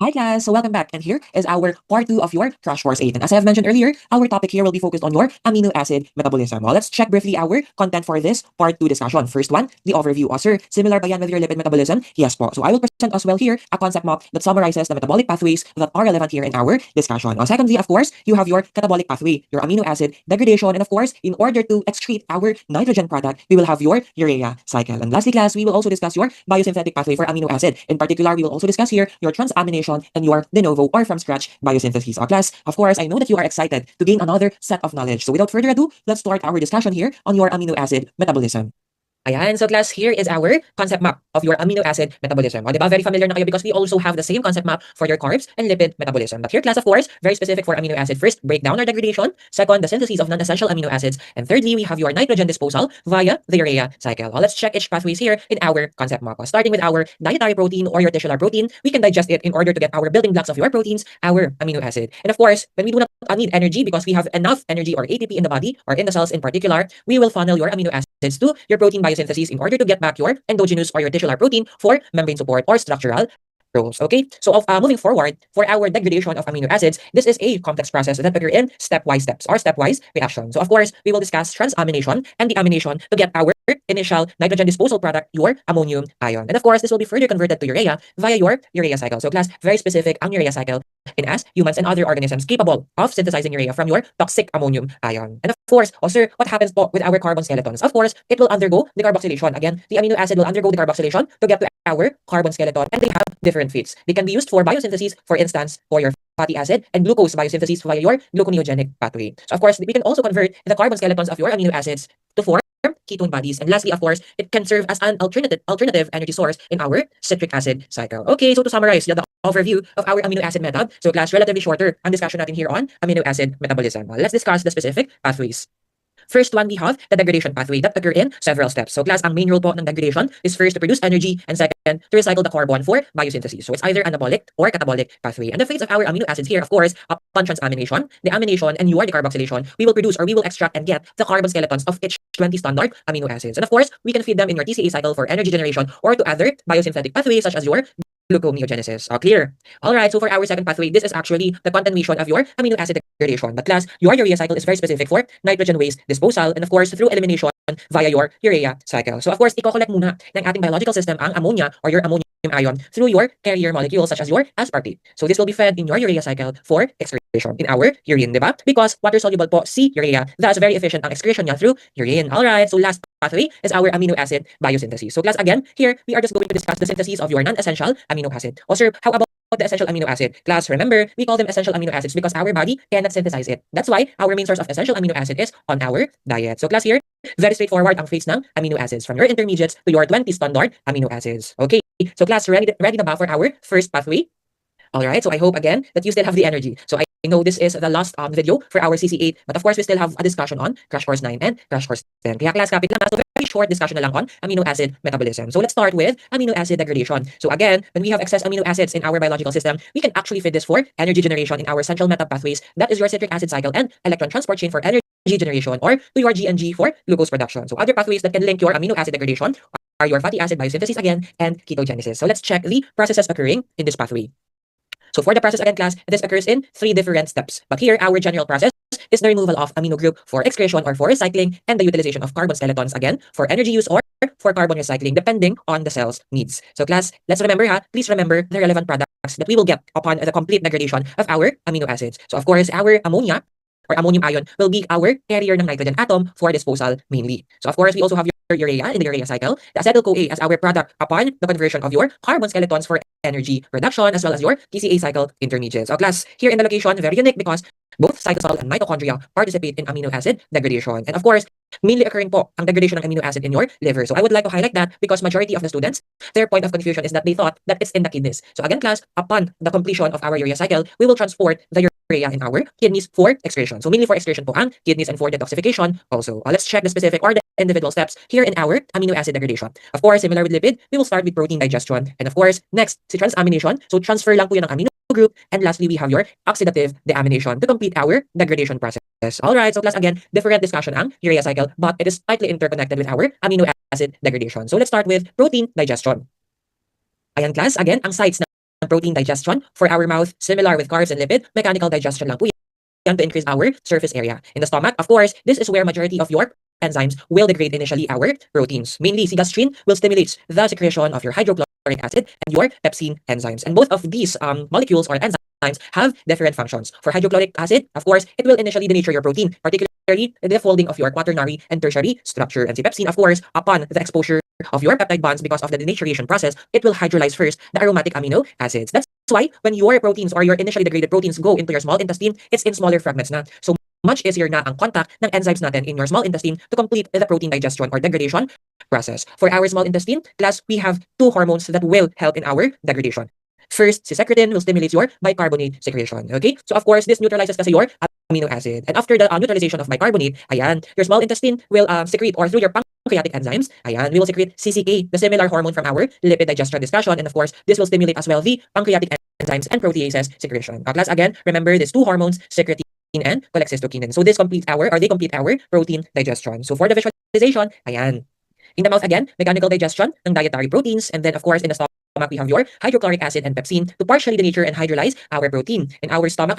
Hi class, so welcome back, and here is our part 2 of your Crash Course 8. And as I have mentioned earlier, our topic here will be focused on your amino acid metabolism. Well, let's check briefly our content for this part 2 discussion. First one, the overview. Sir, similar ba yan with your lipid metabolism? Yes po. So I will present as well here a concept map that summarizes the metabolic pathways that are relevant here in our discussion. Secondly, of course, you have your catabolic pathway, your amino acid degradation, and of course, in order to excrete our nitrogen product, we will have your urea cycle. And lastly, class, we will also discuss your biosynthetic pathway for amino acid. In particular, we will also discuss here your transamination and your de novo or from scratch biosynthesis. Class, of course, I know that you are excited to gain another set of knowledge. So without further ado, let's start our discussion here on your amino acid metabolism. Ayan, so class, here is our concept map of your amino acid metabolism. O, diba? Very familiar na kayo because we also have the same concept map for your carbs and lipid metabolism. But here, class, of course, very specific for amino acid. First, breakdown or degradation. Second, the synthesis of non-essential amino acids. And thirdly, we have your nitrogen disposal via the urea cycle. Well, let's check each pathways here in our concept map. Starting with our dietary protein or your tisular protein, we can digest it in order to get our building blocks of your proteins, our amino acid. And of course, when we do not need energy because we have enough energy or ATP in the body or in the cells in particular, we will funnel your amino acids to your protein biosynthesis in order to get back your endogenous or your tisular protein for membrane support or structural roles. Okay, so moving forward for our degradation of amino acids, this is a complex process that occur in stepwise steps or stepwise reaction. So of course, we will discuss transamination and deamination to get our initial nitrogen disposal product, your ammonium ion. And of course, this will be further converted to urea via your urea cycle. So class, very specific ang urea cycle in us, humans and other organisms capable of synthesizing urea from your toxic ammonium ion. And of course, sir, what happens po with our carbon skeletons? Of course, it will undergo decarboxylation. Again, the amino acid will undergo decarboxylation to get to our carbon skeleton, and they have different feats. They can be used for biosynthesis, for instance, for your fatty acid and glucose biosynthesis via your gluconeogenic pathway. So of course, we can also convert the carbon skeletons of your amino acids to form ketone bodies. And lastly, of course, it can serve as an alternative energy source in our citric acid cycle. Okay, so to summarize the overview of our amino acid method, so class, relatively shorter ang discussion natin here on amino acid metabolism. Let's discuss the specific pathways. First one, we have the degradation pathway that occur in several steps. So class, ang main role po ng degradation is first to produce energy and second to recycle the carbon for biosynthesis. So it's either anabolic or catabolic pathway. And the fates of our amino acids here, of course, upon transamination, deamination, and your decarboxylation, we will produce or we will extract and get the carbon skeletons of each 20 standard amino acids. And of course, we can feed them in your TCA cycle for energy generation or to other biosynthetic pathways such as your gluconeogenesis. Clear? Alright, so for our second pathway, this is actually the continuation of your amino acid degradation. But class, your urea cycle is very specific for nitrogen waste disposal and of course through elimination via your urea cycle. So of course, i-collect muna ng ating biological system ang ammonia or your ammonium ion through your carrier molecules such as your aspartate. So this will be fed in your urea cycle for excretion in our urine, diba? Because water soluble po si urea, thus very efficient ang excretion niya through urine. Alright, so last pathway is our amino acid biosynthesis. So class, again, here we are just going to discuss the synthesis of your non-essential amino acid. Sir, how about the essential amino acid? Class, remember, we call them essential amino acids because our body cannot synthesize it. That's why our main source of essential amino acid is on our diet. So class, here, very straightforward ang phase ng amino acids from your intermediates to your 20 standard amino acids. Okay, so class, ready na ba for our first pathway? Alright, so I hope again that you still have the energy. So I know this is the last video for our CC8, but of course we still have a discussion on Crash Course 9 and Crash Course 10. Kaya class, kapit lang. So very short discussion na lang on amino acid metabolism. So let's start with amino acid degradation. So again, when we have excess amino acids in our biological system, we can actually feed this for energy generation in our central meta pathways. That is your citric acid cycle and electron transport chain for energy generation or to your GNG for glucose production. So other pathways that can link your amino acid degradation are your fatty acid biosynthesis again and ketogenesis. So let's check the processes occurring in this pathway. So for the process again class, this occurs in 3 different steps. But here, our general process is the removal of amino group for excretion or for recycling and the utilization of carbon skeletons again for energy use or for carbon recycling depending on the cell's needs. So class, let's remember please remember the relevant products that we will get upon the complete degradation of our amino acids. So of course, our ammonia or ammonium ion will be our carrier ng nitrogen atom for disposal mainly. So of course, we also have your urea in the urea cycle, the acetyl-CoA as our product upon the conversion of your carbon skeletons for energy reduction as well as your TCA cycle intermediates. So class, here in the location, very unique because both cytosol and mitochondria participate in amino acid degradation. And of course, mainly occurring po ang degradation ng amino acid in your liver. So I would like to highlight that because majority of the students, their point of confusion is that they thought that it's in the kidneys. So again class, upon the completion of our urea cycle, we will transport the urea in our kidneys for excretion. So mainly for excretion po ang kidneys and for detoxification also. Let's check the specific or the individual steps here in our amino acid degradation. Of course, similar with lipid, we will start with protein digestion. And of course, next, si transamination. So transfer lang po yun ng amino group. And lastly, we have your oxidative deamination to complete our degradation process. Alright, so class, again, different discussion ang urea cycle, but it is tightly interconnected with our amino acid degradation. So let's start with protein digestion. Ayan class, again, ang sites protein digestion. For our mouth, similar with carbs and lipid, mechanical digestion lang po yan to increase our surface area. In the stomach, of course, this is where majority of your enzymes will degrade initially our proteins. Mainly, si gastrin will stimulate the secretion of your hydrochloric acid and your pepsin enzymes. And both of these molecules or enzymes have different functions. For hydrochloric acid, of course, it will initially denature your protein, particularly the folding of your quaternary and tertiary structure. And si pepsin, of course, upon the exposure of your peptide bonds because of the denaturation process, it will hydrolyze first the aromatic amino acids. That's why when your proteins or your initially degraded proteins go into your small intestine, it's in smaller fragments na. So much easier na ang contact ng enzymes natin in your small intestine to complete the protein digestion or degradation process. For our small intestine, class, we have two hormones that will help in our degradation. First, si secretin will stimulate your bicarbonate secretion. Okay? So of course, this neutralizes kasi your amino acid. And after the neutralization of bicarbonate, ayan, your small intestine will secrete or through your pancreatic enzymes, ayan, we will secrete CCK, the similar hormone from our lipid digestion discussion. And of course, this will stimulate as well the pancreatic enzymes and proteases secretion. Class, again, remember these two hormones, secretin and cholecystokinin. So this completes our, or they complete our protein digestion. So for the visualization, ayan, in the mouth again, mechanical digestion ng dietary proteins. And then of course, in the stomach, we have your hydrochloric acid and pepsin to partially denature and hydrolyze our protein. In our stomach,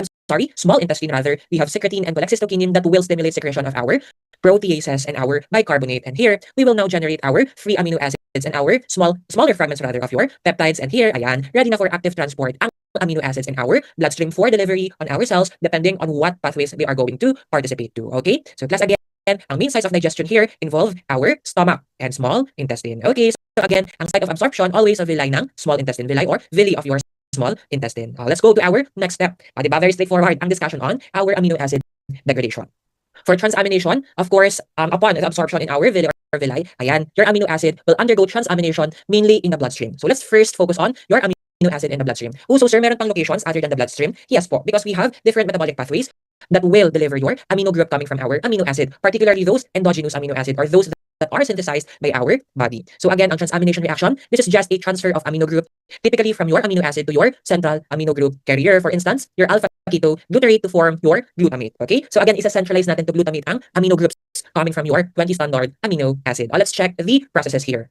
small intestine rather, we have secretin and cholecystokinin that will stimulate secretion of our proteases and our bicarbonate. And here, we will now generate our free amino acids and our smaller fragments rather of your peptides. And here, ayan, ready na for active transport ang amino acids in our bloodstream for delivery on our cells depending on what pathways they are going to participate to. Okay? So class, again, ang main sites of digestion here involve our stomach and small intestine. Okay, so again, ang site of absorption always a villi ng small intestine, villi or villi of your small intestine. Let's go to our next step. Diba, very straightforward ang discussion on our amino acid degradation. For transamination, of course, upon the absorption in our villi or villi, ayan, your amino acid will undergo transamination mainly in the bloodstream. So let's first focus on your amino acid in the bloodstream. So sir, meron pang locations other than the bloodstream? Yes po, because we have different metabolic pathways that will deliver your amino group coming from our amino acid, particularly those endogenous amino acid or those that are synthesized by our body. So again, ang transamination reaction, this is just a transfer of amino group typically from your amino acid to your central amino group carrier. For instance, your alpha keto glutarate to form your glutamate. Okay? So again, isa-centralize natin to glutamate ang amino groups coming from your 20 standard amino acid. Let's check the processes here.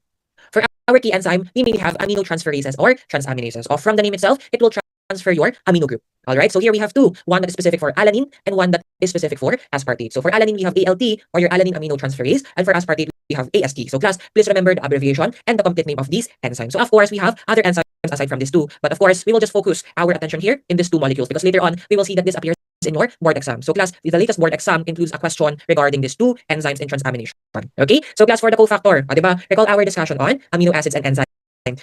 For our key enzyme, we may have aminotransferases or transaminases. Or from the name itself, it will transfer your amino group. Alright, so here we have two. One that is specific for alanine and one that is specific for aspartate. So for alanine, we have ALT or your alanine aminotransferase. And for aspartate, we have AST. So class, please remember the abbreviation and the complete name of these enzymes. So of course, we have other enzymes aside from these two. But of course, we will just focus our attention here in these two molecules because later on, we will see that this appears in your board exam. So class, the latest board exam includes a question regarding these two enzymes in transamination. Okay, so class, for the cofactor, diba? Recall our discussion on amino acids and enzymes.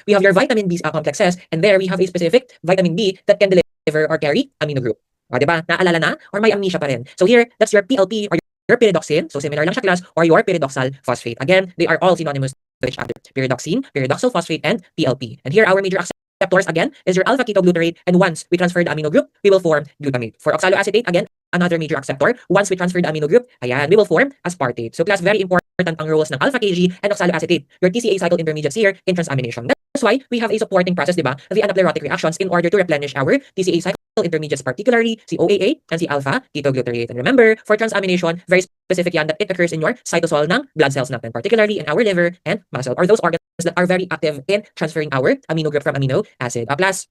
We have your vitamin B complexes, and there we have a specific vitamin B that can deliver or carry amino group. Diba? Naalala na? Or may amnesia pa rin? So here, that's your PLP or your pyridoxine. So similar lang siya class, or your pyridoxal phosphate. Again, they are all synonymous to each other. Pyridoxine, pyridoxal phosphate, and PLP. And here, our major acceptors again is your alpha ketoglutarate, and once we transfer the amino group, we will form glutamate. For oxaloacetate, again, another major acceptor. Once we transfer the amino group, ayan, we will form aspartate. So class, very important ang roles ng alpha Kg and oxaloacetate, your TCA cycle intermediates here in transamination. That's why we have a supporting process, diba? The anaplerotic reactions in order to replenish our TCA cycle intermediates, particularly si OAA and si alpha ketoglutarate. And remember, for transamination, very specific yan that it occurs in your cytosol ng blood cells natin, particularly in our liver and muscle, or those organs that are very active in transferring our amino group from amino acid. Class,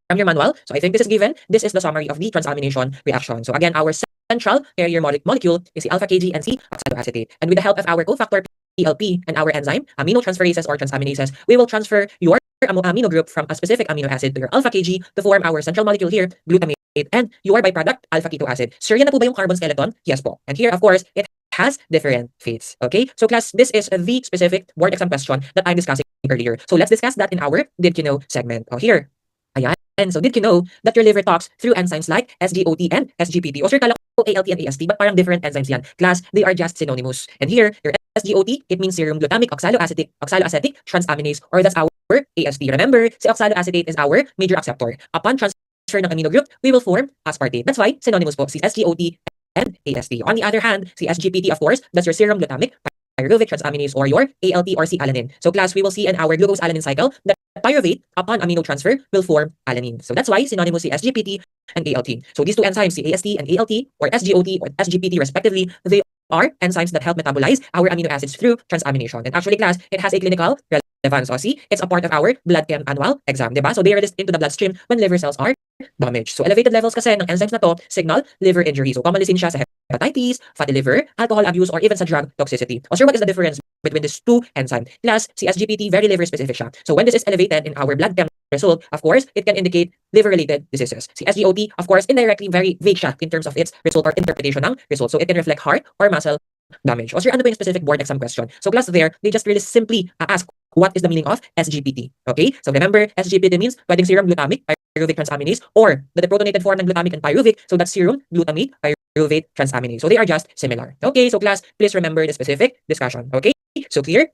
from your manual, so I think this is given. This is the summary of the transamination reaction. So again, our central carrier molecule is the alpha Kg and C oxaloacetate. And with the help of our cofactor PLP and our enzyme, aminotransferases or transaminases, we will transfer your amino group from a specific amino acid to your alpha Kg to form our central molecule here, glutamate, and your byproduct, alpha keto acid. Sir, yan na po ba yung carbon skeleton? Yes po. And here, of course, it has different fates. Okay? So class, this is the specific board exam question that I'm discussing earlier. So let's discuss that in our Did You Know segment. Here. Ayan. And so did you know that your liver talks through enzymes like SGOT and SGPT? O sir, kala ko ALT and AST, but parang different enzymes yan. Class, they are just synonymous. And here, your SGOT, it means serum glutamic oxaloacetic transaminase, or that's our AST. Remember, si oxaloacetate is our major acceptor. Upon transfer ng amino group, we will form aspartate. That's why synonymous po si SGOT and AST. On the other hand, si SGPT, of course, that's your serum glutamic pyruvate transaminase or your ALT or C-alanine. So class, we will see in our glucose-alanine cycle that pyruvate upon amino transfer will form alanine. So that's why synonymous si SGPT and ALT. So these two enzymes, si AST and ALT or SGOT or SGPT respectively, they are enzymes that help metabolize our amino acids through transamination. And actually class, it has a clinical relevance. O see, it's a part of our blood chem annual exam, di ba? So they are released into the bloodstream when liver cells are damaged. So elevated levels kasi ng enzymes na to signal liver injury. So commonly seen siya sa hepatitis, fatty liver, alcohol abuse, or even sa drug toxicity. O sir, what is the difference between these two enzymes? Plus, si SGPT, very liver specific siya. So when this is elevated in our blood chem result, of course, it can indicate liver-related diseases. Si SGOT, of course, indirectly very vague siya in terms of its result or interpretation ng result. So it can reflect heart or muscle damage. O sir, ano ba yung specific board exam question? So class there, they just really simply ask what is the meaning of SGPT. Okay? So remember, SGPT means pwedeng serum glutamic, pyruvate transaminase, or the deprotonated form ng glutamic and pyruvate. So that's serum glutamate, pyruvate transaminase. So they are just similar. Okay? So class, please remember the specific discussion. Okay? So clear?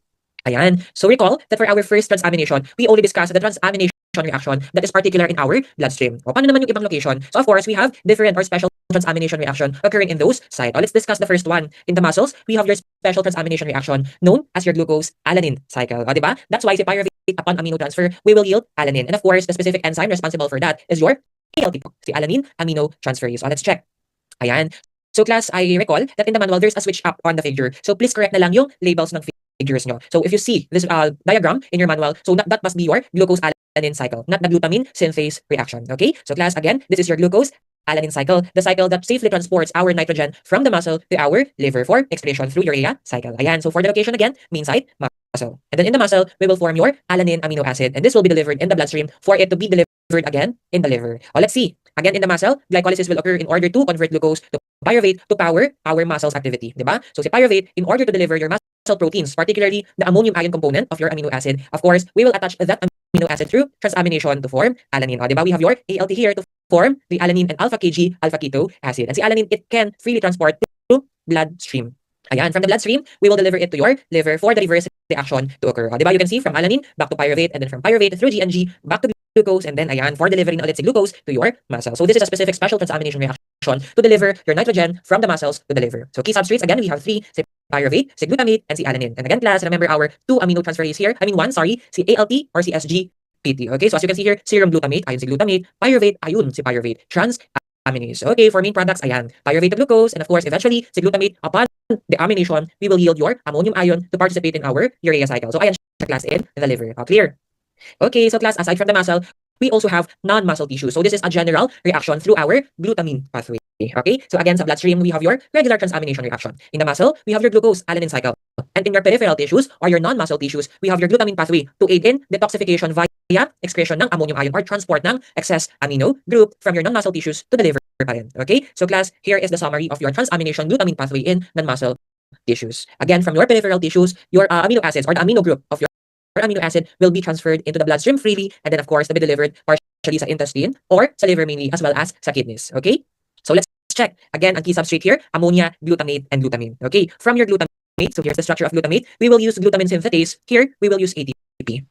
Ayan. So recall that for our first transamination, we only discussed the transamination reaction that is particular in our bloodstream. O paano naman yung ibang location? So of course, we have different or special transamination reaction occurring in those sites. Let's discuss the first one. In the muscles, we have your special transamination reaction known as your glucose-alanine cycle. O, diba? That's why si pyruvate upon amino transfer, we will yield alanine. And of course, the specific enzyme responsible for that is your ALT, si alanine amino transferase. So let's check. Ayan. So class, I recall that in the manual, there's a switch up on the figure. So please correct na lang yung labels ng figures nyo. So if you see this diagram in your manual, so that must be your glucose-alanine cycle, not the glutamine synthase reaction. Okay? So class, again, this is your glucose-alanine cycle, the cycle that safely transports our nitrogen from the muscle to our liver for excretion through urea cycle. Ayan. So for the location again, main site, muscle. And then in the muscle, we will form your alanine amino acid, and this will be delivered in the bloodstream for it to be delivered again in the liver. Let's see. Again, in the muscle, glycolysis will occur in order to convert glucose to pyruvate to power our muscle's activity. Diba? So si pyruvate, in order to deliver your muscle proteins, particularly the ammonium ion component of your amino acid, of course, we will attach that amino acid through transamination to form alanine. Diba? We have your ALT here to form the alanine and alpha kg alpha keto acid. And si alanine, it can freely transport to bloodstream. Ayan, from the bloodstream, we will deliver it to your liver for the reverse reaction to occur. Diba? You can see from alanine back to pyruvate, and then from pyruvate through GNG back to glucose, and then ayan, for delivering ulit si glucose to your muscle. So this is a specific special transamination reaction to deliver your nitrogen from the muscles to the liver. So key substrates, again, we have three, si pyruvate, si glutamate, and si alanine. And again, class, remember our two amino transferase here. Si ALT or si SGPT. Okay, so as you can see here, serum glutamate, ayun si glutamate, pyruvate, ayun si pyruvate, transaminase. Okay, for main products, ayan, pyruvate to glucose, and of course, eventually, si glutamate, upon deamination, we will yield your ammonium ion to participate in our urea cycle. So ayan siya, class, in the liver. Clear? Okay, so class, aside from the muscle, we also have non-muscle tissues. So this is a general reaction through our glutamine pathway. Okay, so again, sa bloodstream, we have your regular transamination reaction. In the muscle, we have your glucose-alanine cycle. And in your peripheral tissues or your non-muscle tissues, we have your glutamine pathway to aid in detoxification via excretion ng ammonium ion or transport ng excess amino group from your non-muscle tissues to the liver pa rin. Okay, so class, here is the summary of your transamination glutamine pathway in non-muscle tissues. Again, from your peripheral tissues, your amino acids or the amino group of your amino acid will be transferred into the bloodstream freely, and then of course to be delivered partially sa intestine or sa liver mainly, as well as sa kidneys. Okay, so let's check again ang key substrate here: ammonia, glutamate, and glutamine. Okay, from your glutamate, so here's the structure of glutamate. We will use glutamine synthetase. Here we will use ATP.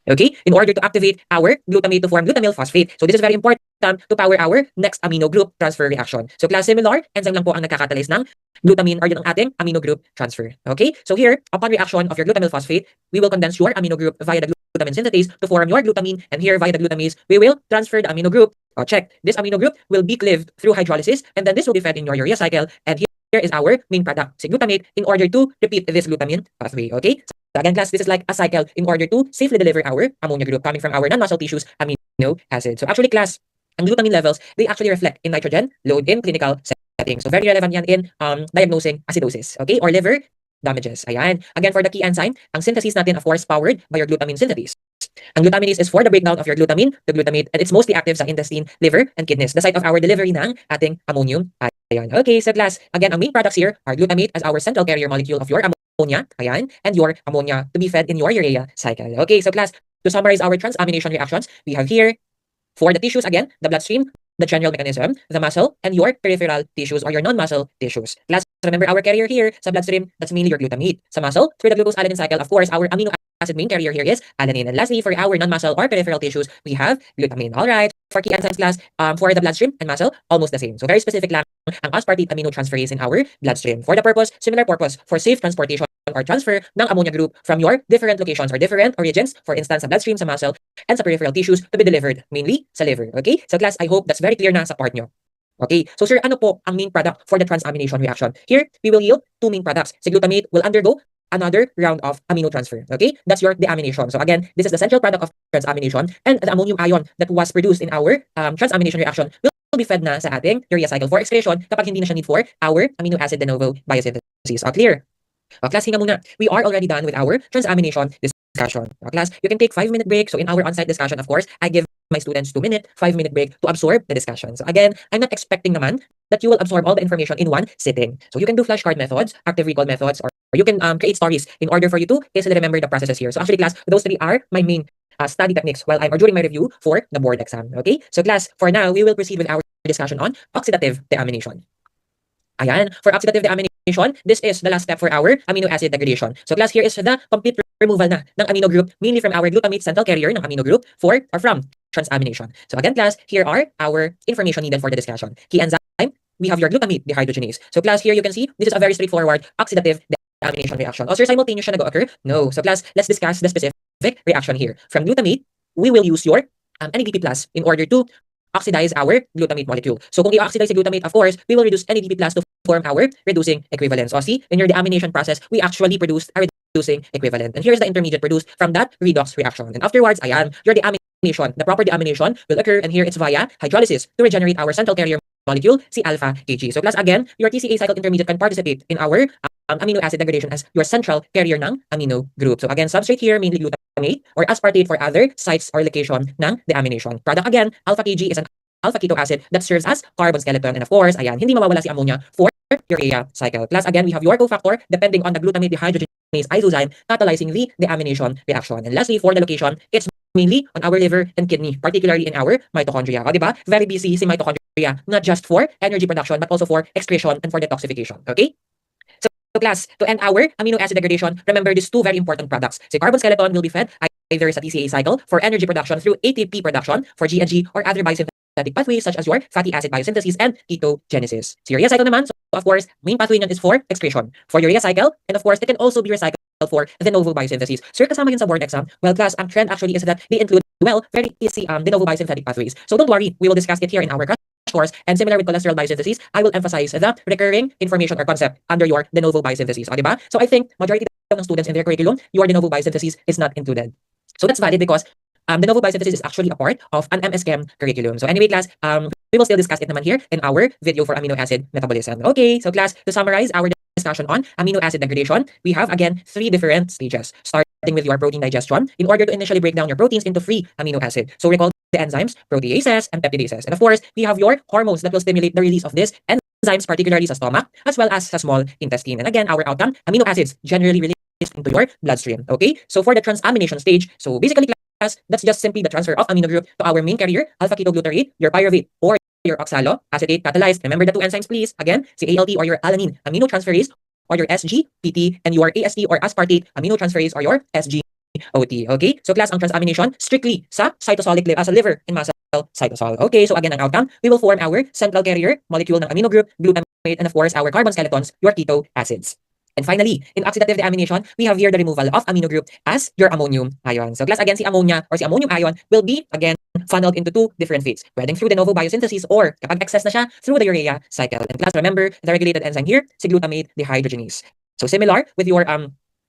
Okay, in order to activate our glutamate to form glutamyl phosphate. So this is very important to power our next amino group transfer reaction. So class, similar enzyme lang po ang nagkakatalyze ng glutamine or yung ating amino group transfer. Okay, so here, upon reaction of your glutamyl phosphate, we will condense your amino group via the glutamine synthetase to form your glutamine, and here via the glutamase, we will transfer the amino group. Check, this amino group will be cleaved through hydrolysis, and then this will be fed in your urea cycle, and here is our main product, si glutamate, in order to repeat this glutamine pathway. Okay, so again class, this is like a cycle in order to safely deliver our ammonia group coming from our non-muscle tissues amino acid. So actually class, ang glutamine levels, they actually reflect in nitrogen load in clinical setting. So very relevant yan in diagnosing acidosis, okay, or liver damages. Ayan. Again, for the key enzyme, ang synthesis natin, of course, powered by your glutamine synthesis. Ang glutaminase is for the breakdown of your glutamine to glutamate, and it's mostly active sa intestine, liver, and kidneys, the site of our delivery ng ating ammonium ion. Okay, so class, again, ang main products here are glutamate as our central carrier molecule of your ammonia, ayan, and your ammonia to be fed in your urea cycle. Okay, so class, to summarize our transamination reactions, we have here, for the tissues, again, the bloodstream, the general mechanism, the muscle, and your peripheral tissues or your non-muscle tissues. Last, remember our carrier here sa bloodstream, that's mainly your glutamate. Sa muscle, through the glucose-alanine cycle, of course, our amino acid main carrier here is alanine. And lastly, for our non-muscle or peripheral tissues, we have glutamine. All right. For key enzymes class, for the bloodstream and muscle, almost the same. So very specific lang ang aspartate amino transferase in our bloodstream. For the purpose, similar purpose, for safe transportation or transfer ng ammonia group from your different locations or different origins, for instance, sa bloodstream, sa muscle, and sa peripheral tissues to be delivered, mainly sa liver. Okay? So class, I hope that's very clear na sa part nyo. Okay, so sir, ano po ang main product for the transamination reaction? Here, we will yield two main products. Si glutamate will undergo another round of amino transfer. Okay, that's your deamination. So again, this is the central product of transamination, and the ammonium ion that was produced in our transamination reaction will be fed na sa ating urea cycle for excretion kapag hindi na siya need for our amino acid de novo biosynthesis. Clear? Class, hinga muna. We are already done with our transamination discussion. Class, you can take 5-minute break. So in our on-site discussion, of course, I give my students 2-minute, 5-minute break to absorb the discussion. So again, I'm not expecting naman that you will absorb all the information in one sitting. So you can do flashcard methods, active recall methods, or you can create stories in order for you to easily remember the processes here. So actually, class, those three are my main study techniques while I'm or during my review for the board exam. Okay? So class, for now, we will proceed with our discussion on oxidative deamination. Ayan, for oxidative deamination, this is the last step for our amino acid degradation. So class, here is the complete removal na ng amino group, mainly from our glutamate central carrier ng amino group for or from transamination. So again, class, here are our information needed for the discussion. Key enzyme, we have your glutamate dehydrogenase. So class, here you can see, this is a very straightforward oxidative deamination reaction. Also, simultaneous siya nag-occur? No. So class, let's discuss the specific reaction here. From glutamate, we will use your NADP+ in order to oxidize our glutamate molecule. So kung i-oxidize the glutamate, of course, we will reduce NADP+ to form our reducing equivalent. So see, in your deamination process, we actually produced a reducing equivalent. And here's the intermediate produced from that redox reaction. And afterwards, ayan, your deamination, the proper deamination will occur, and here it's via hydrolysis to regenerate our central carrier molecule, si alpha Kg. So class, again, your TCA cycle intermediate can participate in our amino acid degradation as your central carrier ng amino group. So again, substrate here, mainly glutamate or aspartate for other sites or location ng deamination. Product again, alpha Kg is an alpha keto acid that serves as carbon skeleton. And of course, ayan, hindi mawawala si ammonia for urea cycle. Plus again, we have your cofactor depending on the glutamate dehydrogenase isozyme catalyzing the deamination reaction. And lastly, for the location, it's mainly on our liver and kidney, particularly in our mitochondria. O, diba? Very busy si mitochondria, not just for energy production, but also for excretion and for detoxification. Okay? So class, to end our amino acid degradation, remember these two very important products. The carbon skeleton will be fed either sa TCA cycle for energy production through ATP production for GNG or other biosynthetic pathways such as your fatty acid biosynthesis and ketogenesis. So urea cycle naman, so of course, main pathway niyan is for excretion for urea cycle, and of course, it can also be recycled for de novo biosynthesis. Sir, kasama yun sa board exam? Well, class, ang trend actually is that they include, well, very easy de novo biosynthetic pathways. So don't worry, we will discuss it here in our course, and similar with cholesterol biosynthesis, I will emphasize the recurring information or concept under your de novo biosynthesis. O, diba? So I think majority ng students in their curriculum, your de novo biosynthesis is not included. So that's valid because de novo biosynthesis is actually a part of an MS Chem curriculum. So anyway, class, we will still discuss it naman here in our video for amino acid metabolism. Okay, so class, to summarize our discussion on amino acid degradation, we have again 3 different stages, starting with your protein digestion in order to initially break down your proteins into free amino acid. So recall the enzymes, proteases, and peptidases. And of course, we have your hormones that will stimulate the release of these enzymes, particularly sa stomach, as well as sa small intestine. And again, our outcome, amino acids generally released into your bloodstream. Okay, so for the transamination stage, so basically, class, that's just simply the transfer of amino group to our main carrier, alpha ketoglutarate, your pyruvate, or your oxaloacetate catalyzed. Remember the 2 enzymes, please. Again, si ALT or your alanine aminotransferase, or your SGPT, and your AST or aspartate aminotransferase, or your SGOT. Okay? So class, ang transamination strictly sa cytosolic sa liver and muscle cytosol. Okay? So again, ang outcome, we will form our central carrier molecule ng amino group, glutamate, and of course, our carbon skeletons, your keto acids. And finally, in oxidative deamination, we have here the removal of amino group as your ammonium ion. So class, again, si ammonia or si ammonium ion will be, again, funneled into 2 different fates, pwedeng through de novo biosynthesis or kapag excess na siya, through the urea cycle. And class, remember, the regulated enzyme here, si glutamate dehydrogenase. So similar with your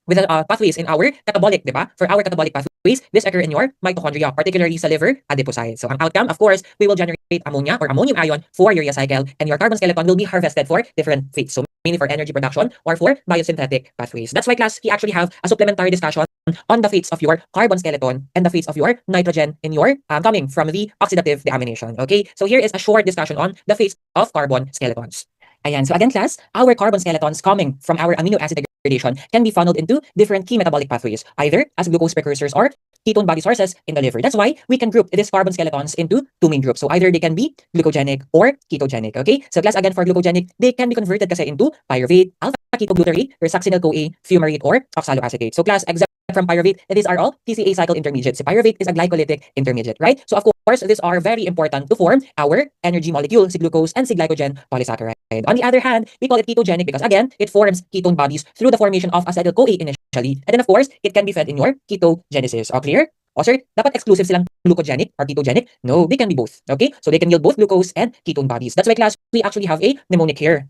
with the pathways in our catabolic, diba? For our catabolic pathways, this occur in your mitochondria, particularly sa liver adipocytes. So ang outcome, of course, we will generate ammonia or ammonium ion for urea cycle, and your carbon skeleton will be harvested for different fates. So mainly for energy production or for biosynthetic pathways. That's why, class, we actually have a supplementary discussion on the fates of your carbon skeleton and the fates of your nitrogen in your coming from the oxidative deamination. Okay, so here is a short discussion on the fates of carbon skeletons. Ayan, so again, class, our carbon skeletons coming from our amino acid degradation can be funneled into different key metabolic pathways, either as glucose precursors or ketone body sources in the liver. That's why we can group these carbon skeletons into 2 main groups. So either they can be glucogenic or ketogenic. Okay, so class, again, for glucogenic, they can be converted kasi into pyruvate, alpha ketoglutarate, or succinyl-CoA, fumarate, or oxaloacetate. So class, except from pyruvate, these are all TCA cycle intermediates. Si pyruvate is a glycolytic intermediate, right? So of course, these are very important to form our energy molecule, si glucose and si glycogen polysaccharide. On the other hand, we call it ketogenic because again, it forms ketone bodies through the formation of acetyl-CoA initially, and then of course, it can be fed in your ketogenesis. All clear? O sir, dapat exclusive silang glucogenic or ketogenic? No, they can be both. Okay? So they can yield both glucose and ketone bodies. That's why, class, we actually have a mnemonic here.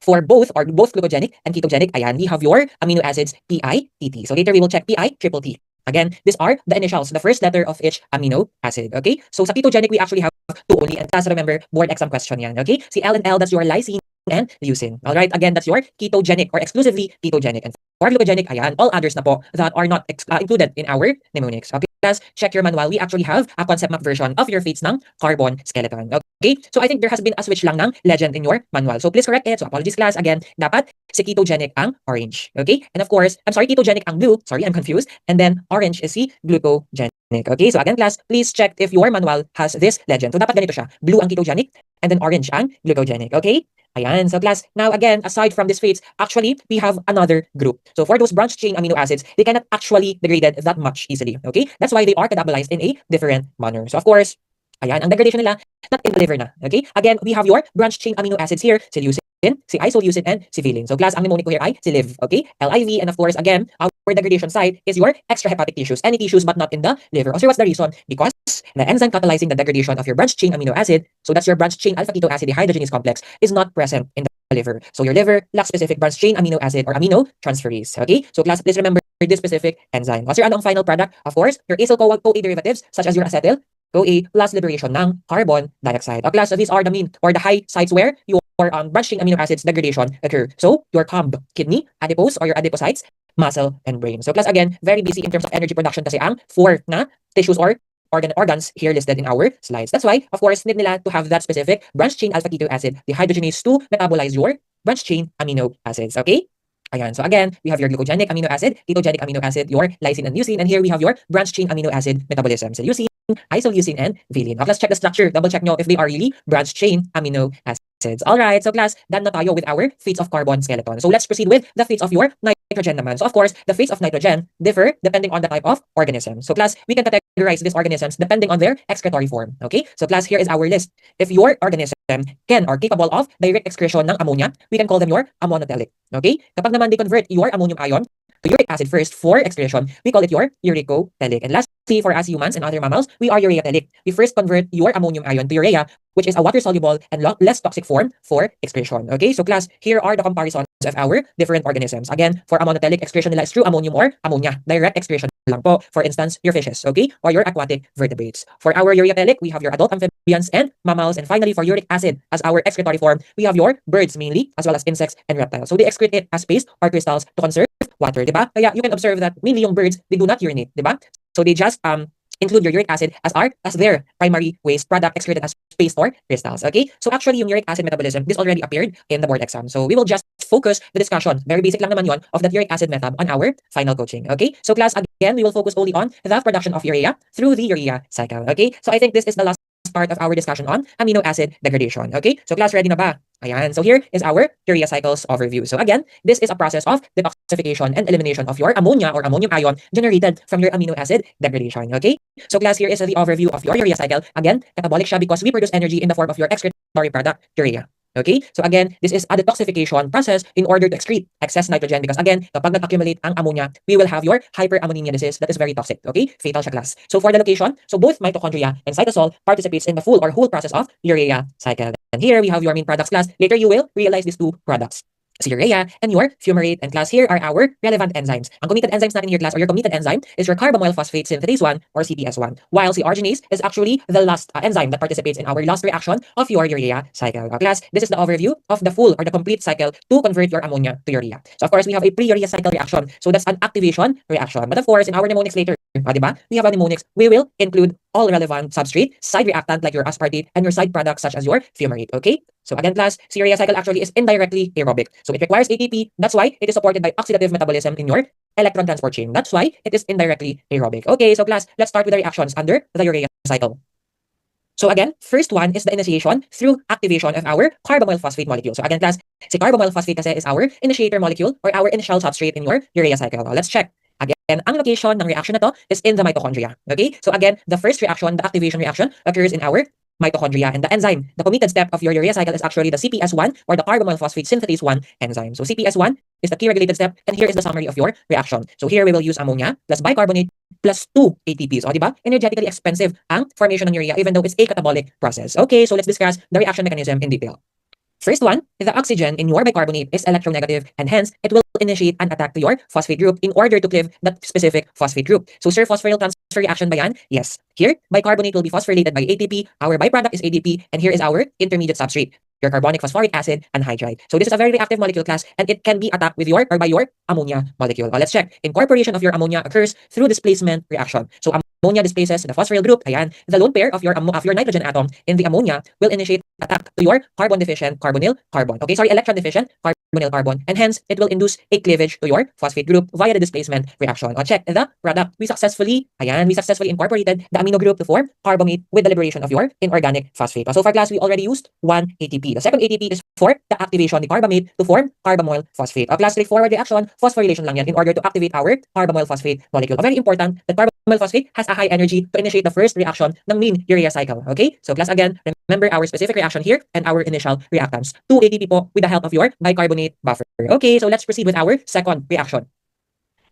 for both or both glucogenic and ketogenic, ayan, we have your amino acids PITT. So later we will check PI triple T. Again, these are the initials, the first letter of each amino acid. Okay? So sa ketogenic, we actually have two only. And class, remember, board exam question yan. Okay? Si L and L, that's your lysine and leucine. All right? Again, that's your ketogenic or exclusively ketogenic. And for glucogenic, ayan, all others na po that are not included in our mnemonics. Okay? Class, check your manual. We actually have a concept map version of your fates ng carbon skeleton. Okay? So I think there has been a switch lang ng legend in your manual. So please correct it. So apologies class. Again, dapat si ketogenic ang orange. Okay? And of course, I'm sorry, ketogenic ang blue. Sorry, I'm confused. And then orange is si glucogenic. Okay? So again class, please check if your manual has this legend. So dapat ganito siya. Blue ang ketogenic and then orange ang glucogenic. Okay? Ayan. So class, now again, aside from these fates, actually, we have another group. So for those branched chain amino acids, they cannot actually degraded that much easily. Okay? That's why they are catabolized in a different manner. So of course, ayan, ang degradation nila, not in the liver na. Okay? Again, we have your branched chain amino acids here, si leucine, si isoleucine, and si valine. So class, ang mnemonic ko here ay si LIV. Okay? LIV, and of course, again, our degradation site is your extrahepatic tissues, any tissues but not in the liver. So what's the reason? Because the enzyme catalyzing the degradation of your branched chain amino acid, so that's your branched chain alpha ketoacid dehydrogenase complex, is not present in the liver. So your liver lacks specific branched chain amino acid or amino transferase. Okay? So class, please remember this specific enzyme. What's your anong final product? Of course, your acyl-CoA derivatives such as your acetyl CoA plus liberation ng carbon dioxide. Class, so these are the mean or the high sites where your branched chain amino acids degradation occur. So your COMB, kidney, adipose or your adipocytes, muscle, and brain. So class, again, very busy in terms of energy production kasi ang four na tissues or organs here listed in our slides. That's why, of course, need nila to have that specific branched chain alpha keto acid dehydrogenase to metabolize your branched chain amino acids. Okay? Ayan. So again, we have your glucogenic amino acid, ketogenic amino acid, your lysine and leucine, and here we have your branched chain amino acid metabolism. So leucine, isoleucine, and valine. Let's check the structure. Double check nyo if they are really branched chain amino acids. All right. So class, done na tayo with our fates of carbon skeleton. So let's proceed with the fates of your nitrogen naman. So of course, the fates of nitrogen differ depending on the type of organism. So class, we can categorize these organisms depending on their excretory form. Okay? So class, here is our list. If your organism can or capable of direct excretion ng ammonia, we can call them your ammonotelic. Okay? Kapag naman they convert your ammonium ion to uric acid first for excretion, we call it your uricotelic. And lastly, for us humans and other mammals, we are ureatelic. We first convert your ammonium ion to urea, which is a water-soluble and less toxic form for excretion. Okay, so class, here are the comparisons of our different organisms. Again, for ammonotelic, excretion nila is through ammonium or ammonia. Direct excretion lang po. For instance, your fishes, okay, or your aquatic vertebrates. For our ureatelic, we have your adult amphibians and mammals. And finally, for uric acid, as our excretory form, we have your birds mainly, as well as insects and reptiles. So they excrete it as paste or crystals to conserve water, diba? Kaya you can observe that mainly yung birds, they do not urinate, diba? So they just include your uric acid as their primary waste product excreted as paste or crystals. Okay? So actually, yung uric acid metabolism, this already appeared in the board exam. So we will just focus the discussion, very basic lang naman yon, of that uric acid method on our final coaching. Okay? So class, again, we will focus only on the production of urea through the urea cycle. Okay? So I think this is the last part of our discussion on amino acid degradation. Okay? So class, ready na ba? Ayan. So here is our urea cycles overview. So again, this is a process of detoxification and elimination of your ammonia or ammonium ion generated from your amino acid degradation. Okay? So class, here is the overview of your urea cycle. Again, catabolic siya because we produce energy in the form of your excretory product, urea. Okay? So again, this is a detoxification process in order to excrete excess nitrogen because again, kapag nag-accumulate ang ammonia, we will have your hyperammonemia disease that is very toxic. Okay? Fatal siya class. So for the location, so both mitochondria and cytosol participates in the full or whole process of urea cycle. And here we have your main products class. Later you will realize these two products. So urea and your fumarate. And class, here are our relevant enzymes. Ang committed enzymes natin here class, or your committed enzyme, is your carbamoyl phosphate synthase 1 or CPS1. While arginase is actually the last enzyme that participates in our last reaction of your urea cycle. Class, this is the overview of the full or the complete cycle to convert your ammonia to urea. So of course, we have a pre-urea cycle reaction. So that's an activation reaction. But of course, in our mnemonics later, diba? We have a mnemonics. We will include all relevant substrate, side reactant like your aspartate, and your side products such as your fumarate. Okay? So again, class, urea cycle actually is indirectly aerobic. So it requires ATP. That's why it is supported by oxidative metabolism in your electron transport chain. That's why it is indirectly aerobic. Okay, so class, let's start with the reactions under the urea cycle. So again, first one is the initiation through activation of our carbamoyl phosphate molecule. So again, class, si carbamoyl phosphate kasi is our initiator molecule or our initial substrate in your urea cycle. Let's check. Again, ang location ng reaction na to is in the mitochondria. Okay? So again, the first reaction, the activation reaction, occurs in our mitochondria. And the enzyme, the committed step of your urea cycle is actually the CPS1 or the carbamoyl phosphate synthase 1 enzyme. So CPS1 is the key regulated step, and here is the summary of your reaction. So here we will use ammonia plus bicarbonate plus 2 ATPs. O, diba? Energetically expensive ang formation ng urea even though it's a catabolic process. Okay, so let's discuss the reaction mechanism in detail. First one, the oxygen in your bicarbonate is electronegative and hence it will initiate an attack to your phosphate group in order to cleave that specific phosphate group. So sir, phosphoryl transfer reaction ba yan? Yes. Here, bicarbonate will be phosphorylated by ATP, our byproduct is ADP, and here is our intermediate substrate, your carbonic phosphoric acid anhydride. So this is a very reactive molecule class and it can be attacked with your or by your ammonia molecule. Let's check. Incorporation of your ammonia occurs through displacement reaction. So ammonia displaces the phosphoryl group. Ayan, the lone pair of your nitrogen atom in the ammonia will initiate attack to your carbon deficient carbonyl carbon. Okay, sorry, electron deficient carbonyl carbon, and hence it will induce a cleavage to your phosphate group via the displacement reaction. O check the product. We successfully incorporated the amino group to form carbamate with the liberation of your inorganic phosphate. So for class, we already used one ATP. The second ATP is for the activation of the carbamate to form carbamoyl phosphate. A class straightforward reaction, phosphorylation lang yan in order to activate our carbamoyl phosphate molecule. Very important that carbamoyl phosphate has a high energy to initiate the first reaction ng main urea cycle. Okay? So class, again, remember our specific reaction here and our initial reactants. 2 ATP po with the help of your bicarbonate buffer. Okay, so let's proceed with our second reaction.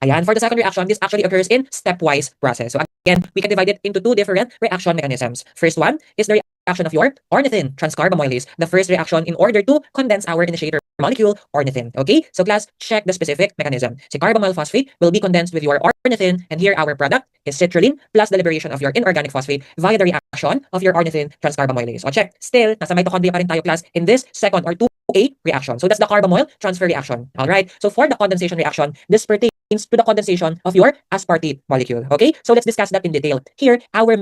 Ayan, for the second reaction, this actually occurs in stepwise process. So again, we can divide it into two different reaction mechanisms. First one is the reaction of your ornithine transcarbamylase, the first reaction in order to condense our initiator molecule, ornithine. Okay, so class, check the specific mechanism. So carbamyl phosphate will be condensed with your ornithine, and here our product is citrulline plus the liberation of your inorganic phosphate via the reaction of your ornithine transcarbamylase. O check, still, nasa mitochondria pa rin tayo class in this second or 2A reaction. So that's the carbamoyl transfer reaction. Alright, so for the condensation reaction, this pertains to the condensation of your aspartate molecule. Okay, so let's discuss that in detail. Here, our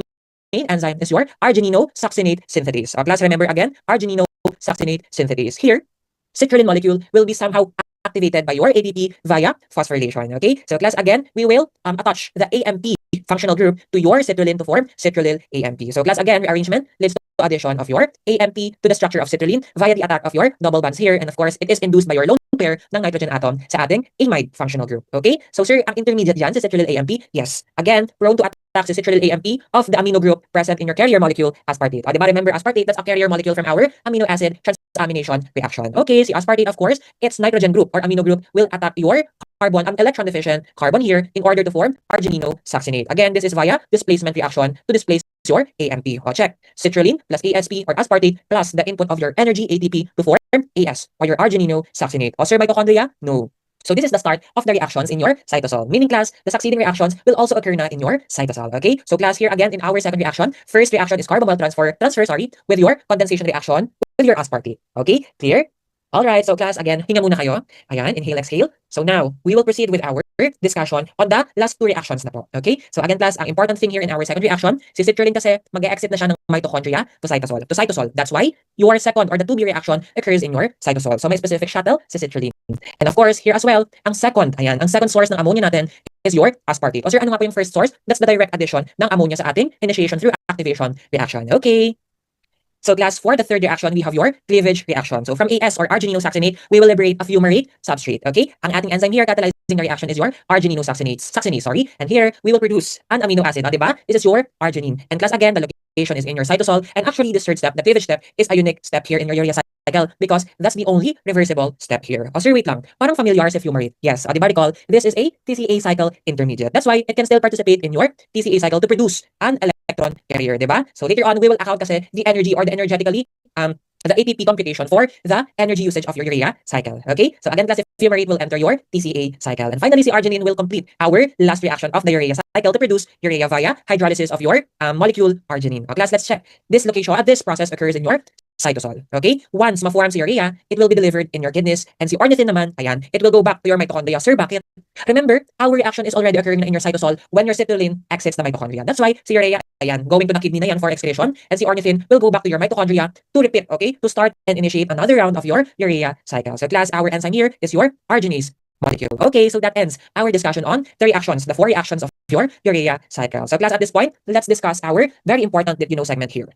main enzyme is your argininosuccinate synthetase. Class, remember again, argininosuccinate synthetase. Here, citrulline molecule will be somehow activated by your ADP via phosphorylation. Okay, so class, again, we will attach the AMP functional group to your citrulline to form citrulyl AMP. So class, again, rearrangement leads to addition of your AMP to the structure of citrulline via the attack of your double bonds here, and of course, it is induced by your lone pair ng nitrogen atom sa ating amide functional group. Okay? So sir, ang intermediate dyan sa citrulyl AMP, yes. Again, prone to attack sa citrulyl AMP of the amino group present in your carrier molecule, aspartate. O, diba, remember aspartate, that's a carrier molecule from our amino acid transamination reaction. Okay, si aspartate, of course, its nitrogen group or amino group will attack your carbon, electron deficient carbon here in order to form argininosuccinate. Again, this is via displacement reaction to displace your AMP. O check, citrulline plus ASP or aspartate plus the input of your energy ATP to form AS or your argininosuccinate. O sir, mitochondria? No. So this is the start of the reactions in your cytosol. Meaning class, the succeeding reactions will also occur na in your cytosol. Okay? So class, here again in our second reaction, first reaction is carbamoyl transfer, with your condensation reaction with your aspartate. Okay? Clear? Alright, so class, again, hinga muna kayo. Ayan, inhale, exhale. So now, we will proceed with our discussion on the last two reactions na po. Okay? So again, class, ang important thing here in our second reaction, si citrulline kasi mag-exit na siya ng mitochondria to cytosol. That's why your second or the 2B reaction occurs in your cytosol. So may specific shuttle si citrulline. And of course, here as well, ang second source ng ammonia natin is your aspartate. O sir, ano nga po yung first source? That's the direct addition ng ammonia sa ating initiation through activation reaction. Okay? So class, for the third reaction, we have your cleavage reaction. So from AS or argininosuccinate, we will liberate a fumarate substrate. Okay? Ang ating enzyme here catalyzing the reaction is your argininosuccinase, sorry. And here, we will produce an amino acid. O, diba? This is your arginine. And class, again, the location is in your cytosol. And actually, this third step, the cleavage step, is a unique step here in your urea cycle because that's the only reversible step here. O sir, wait lang. Parang familiar sa fumarate. Yes, o, diba recall, this is a TCA cycle intermediate. That's why it can still participate in your TCA cycle to produce an electron carrier, diba? So later on, we will account kasi the energy or the energetically the ATP computation for the energy usage of your urea cycle. Okay? So again, class, fumarate will enter your TCA cycle. And finally, si arginine will complete our last reaction of the urea cycle to produce urea via hydrolysis of your molecule arginine. O class, let's check. This process occurs in your cytosol. Okay? Once ma-form si urea, it will be delivered in your kidneys. And si ornithine naman, ayan, it will go back to your mitochondria. Sir, bakit? Remember, our reaction is already occurring in your cytosol when your citrulline exits the mitochondria. That's why si urea, ayan, going to the kidney na yan for excretion. And si ornithine will go back to your mitochondria to repeat, okay? To start and initiate another round of your urea cycle. So class, our enzyme here is your arginase molecule. Okay, so that ends our discussion on the reactions, the 4 reactions of your urea cycle. So class, at this point, let's discuss our very important did you know segment here.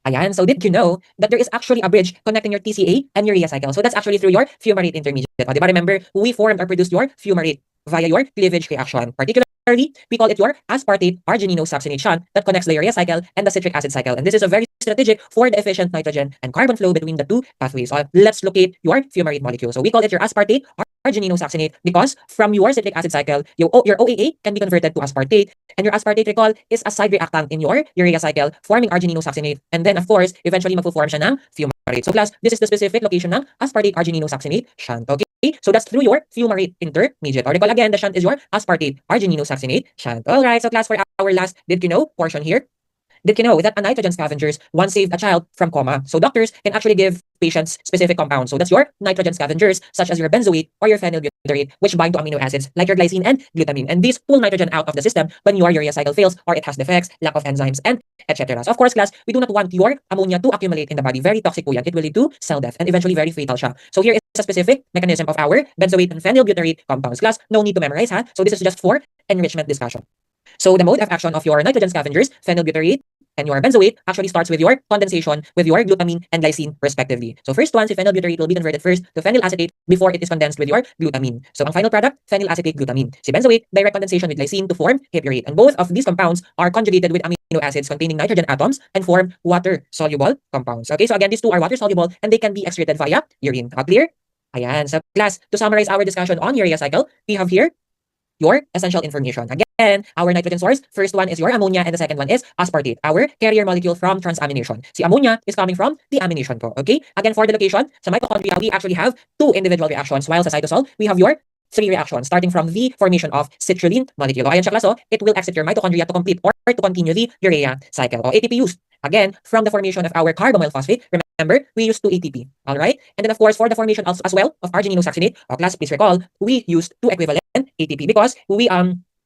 Ayan, so did you know that there is actually a bridge connecting your TCA and urea cycle? So that's actually through your fumarate intermediate. O, diba? Remember, we formed or produced your fumarate via your cleavage reaction. Particularly, we call it your aspartate argininosuccination that connects the urea cycle and the citric acid cycle. And this is a very strategic for the efficient nitrogen and carbon flow between the two pathways. So let's locate your fumarate molecule. So we call it your aspartate argininosuccinate because from your citric acid cycle, your OAA can be converted to aspartate, and your aspartate, recall, is a side reactant in your urea cycle forming argininosuccinate, and then of course eventually magpo-form siya ng fumarate. So class, this is the specific location ng aspartate argininosuccinate shunt. Okay, so that's through your fumarate intermediate, or recall again, the shunt is your aspartate argininosuccinate shunt. All right, so class, for our last did you know portion here, did you know that a nitrogen scavengers once saved a child from coma? So doctors can actually give patients specific compounds. So that's your nitrogen scavengers, such as your benzoate or your phenylbutyrate, which bind to amino acids like your glycine and glutamine. And these pull nitrogen out of the system when your urea cycle fails or it has defects, lack of enzymes, and etc. So of course, class, we do not want your ammonia to accumulate in the body. Very toxic po yan. It will lead to cell death and eventually very fatal siya. So here is a specific mechanism of our benzoate and phenylbutyrate compounds. Class, no need to memorize, ha? So this is just for enrichment discussion. So the mode of action of your nitrogen scavengers, phenylbutyrate, and your benzoate actually starts with your condensation with your glutamine and lysine respectively. So first one, si phenylbutyrate will be converted first to phenylacetate before it is condensed with your glutamine. So ang final product, phenylacetate glutamine. Si benzoate, direct condensation with lysine to form hipurate. And both of these compounds are conjugated with amino acids containing nitrogen atoms and form water-soluble compounds. Okay, so again, these two are water-soluble and they can be excreted via urine. Clear? Ayan. So class, to summarize our discussion on urea cycle, we have here your essential information. Again, our nitrogen source, first one is your ammonia and the second one is aspartate, our carrier molecule from transamination. Si ammonia is coming from deamination po, okay? Again, for the location, sa mitochondria, we actually have two individual reactions, while sa cytosol, we have your three reactions starting from the formation of citrulline molecule. Ayan siya, class, it will exit your mitochondria to complete or to continue the urea cycle. ATP used, again, from the formation of our carbonyl phosphate. Remember, we used 2 ATP, all right? And then of course, for the formation as well of argininosuccinate, class, please recall, we used 2 equivalent ATP because we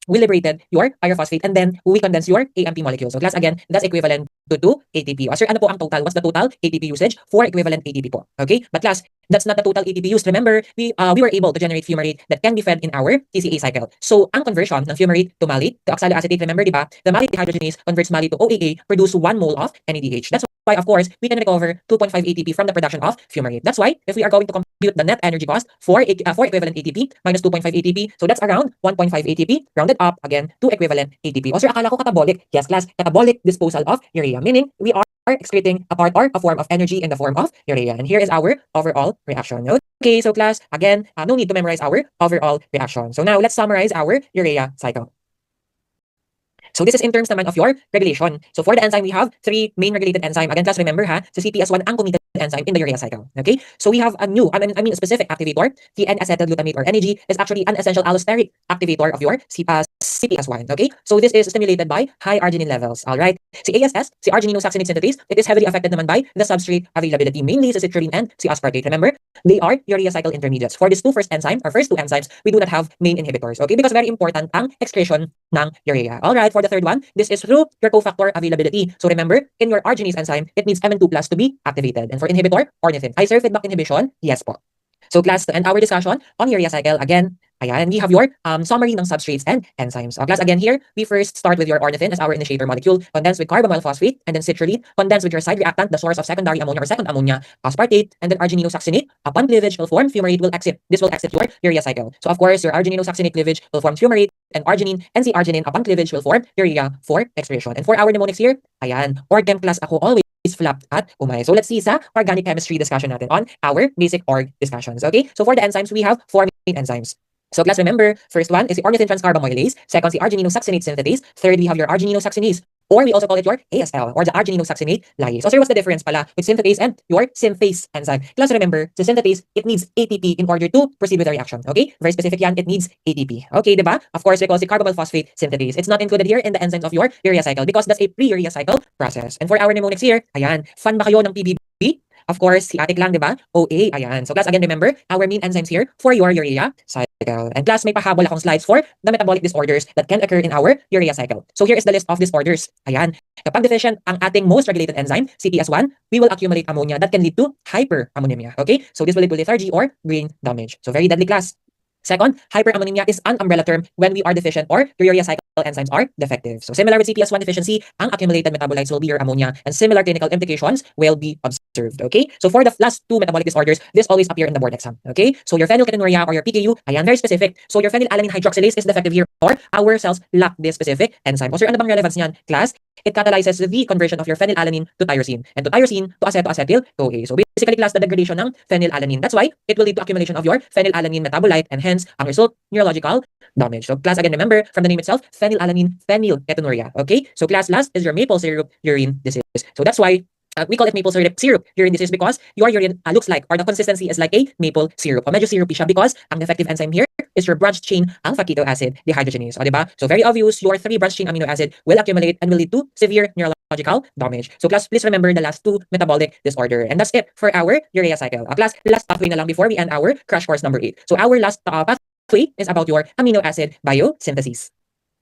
liberated your pyrophosphate and then we condense your AMP molecule. So class, again, that's equivalent to 2 ATP. Sir, ano po ang total? What's the total ATP usage for equivalent ATP po? Okay, but class, that's not the total ATP used. Remember, we were able to generate fumarate that can be fed in our TCA cycle. So ang conversion ng fumarate to malate to oxaloacetate, remember, di ba? The malate dehydrogenase converts malate to OAA, produce 1 mole of NADH. That's why, of course, we can recover 2.5 ATP from the production of fumarate. That's why, if we are going to compute the net energy cost for equivalent ATP minus 2.5 ATP, so that's around 1.5 ATP, rounded up, again, to equivalent ATP. O sir, akala ko catabolic. Yes, class, catabolic disposal of urea, meaning we are excreting a part or a form of energy in the form of urea. And here is our overall reaction. Okay, so class, again, no need to memorize our overall reaction. So now, let's summarize our urea cycle. So this is in terms naman of your regulation. So for the enzyme, we have 3 main regulated enzyme. Again, class, remember, ha, sa CPS1 ang committed enzyme in the urea cycle. Okay? So we have a new, a specific activator. The N-acetylglutamate or NAG is actually an essential allosteric activator of your CPS1. Okay? So this is stimulated by high arginine levels. All right? Si ASS, si argininosuccinate synthetase, it is heavily affected naman by the substrate availability, mainly si citrulline and si aspartate. Remember, they are urea cycle intermediates. For these first two enzymes, we do not have main inhibitors. Okay? Because very important ang excretion ng urea. All right? For the third one, this is through your cofactor availability. So remember, in your arginase enzyme, it needs Mn2+ to be activated. And for inhibitor, ornithine. I serve feedback inhibition, yes po. So class, to end our discussion on urea cycle, again, ayan, we have your summary ng substrates and enzymes. Class, again here, we first start with your ornithine as our initiator molecule, condensed with carbonyl phosphate, and then citrulline, condensed with your side reactant, the source of secondary ammonia or second ammonia, aspartate, and then argininosuccinate. Upon cleavage will form fumarate will exit. This will exit your urea cycle. So of course, your argininosuccinate cleavage will form fumarate, and arginine and si arginine upon cleavage will form urea for excretion. And for our mnemonics here, ayan, org-chem class ako always flapped at umay. So let's see sa organic chemistry discussion natin on our basic org discussions. Okay? So for the enzymes, we have 4 main enzymes. So class, remember, first one is the ornithine transcarbamylase, second the argininosuccinate synthetase, third we have your argininosuccinase, or we also call it your ASL, or the argininosuccinate lyase. So sir, what's the difference pala with synthetase and your synthase enzyme? Class, remember, the synthetase, it needs ATP in order to proceed with the reaction. Okay? Very specific yan, it needs ATP. Okay, diba? Of course, because the carbonyl phosphate synthetase, it's not included here in the enzymes of your urea cycle because that's a pre-urea cycle process. And for our mnemonics here, ayan, fan ba kayo ng PBB? Of course, si atik lang, diba? OA, ayan. So class, again, remember, our main enzymes here for your urea cycle. And class, may pahabol akong slides for the metabolic disorders that can occur in our urea cycle. So here is the list of disorders. Ayan. Kapag deficient ang ating most regulated enzyme, CPS1, we will accumulate ammonia that can lead to hyperammonemia. Okay? So this will lead to lethargy or brain damage. So very deadly, class. Second, hyperammonemia is an umbrella term when we are deficient or your urea cycle enzymes are defective. So similar with CPS1 deficiency, ang accumulated metabolites will be your ammonia and similar clinical implications will be observed. Okay? So for the last 2 metabolic disorders, this always appear in the board exam. Okay? So your phenylketonuria or your PKU, ayan, very specific. So your phenylalanine hydroxylase is defective here or our cells lack this specific enzyme. O sir, ano bang relevance niyan? Class, it catalyzes the conversion of your phenylalanine to tyrosine, and to tyrosine to acetoacetyl-CoA. So basically, class, the degradation ng phenylalanine. That's why it will lead to accumulation of your phenylalanine metabolite, and hence, ang result, neurological damage. So class, again, remember, from the name itself, phenylalanine, phenylketonuria. Okay? So class, last is your maple syrup urine disease. So that's why we call it maple syrup urine disease, because your urine looks like, or the consistency is like a maple syrup. O medyo syrupy siya because ang effective enzyme here is your branched chain alpha keto acid dehydrogenase. O diba? So very obvious, your 3 branched chain amino acid will accumulate and will lead to severe neurological damage. So class, please remember the last 2 metabolic disorder. And that's it for our urea cycle. Class, last pathway na lang before we end our crash course number 8. So our last pathway is about your amino acid biosynthesis.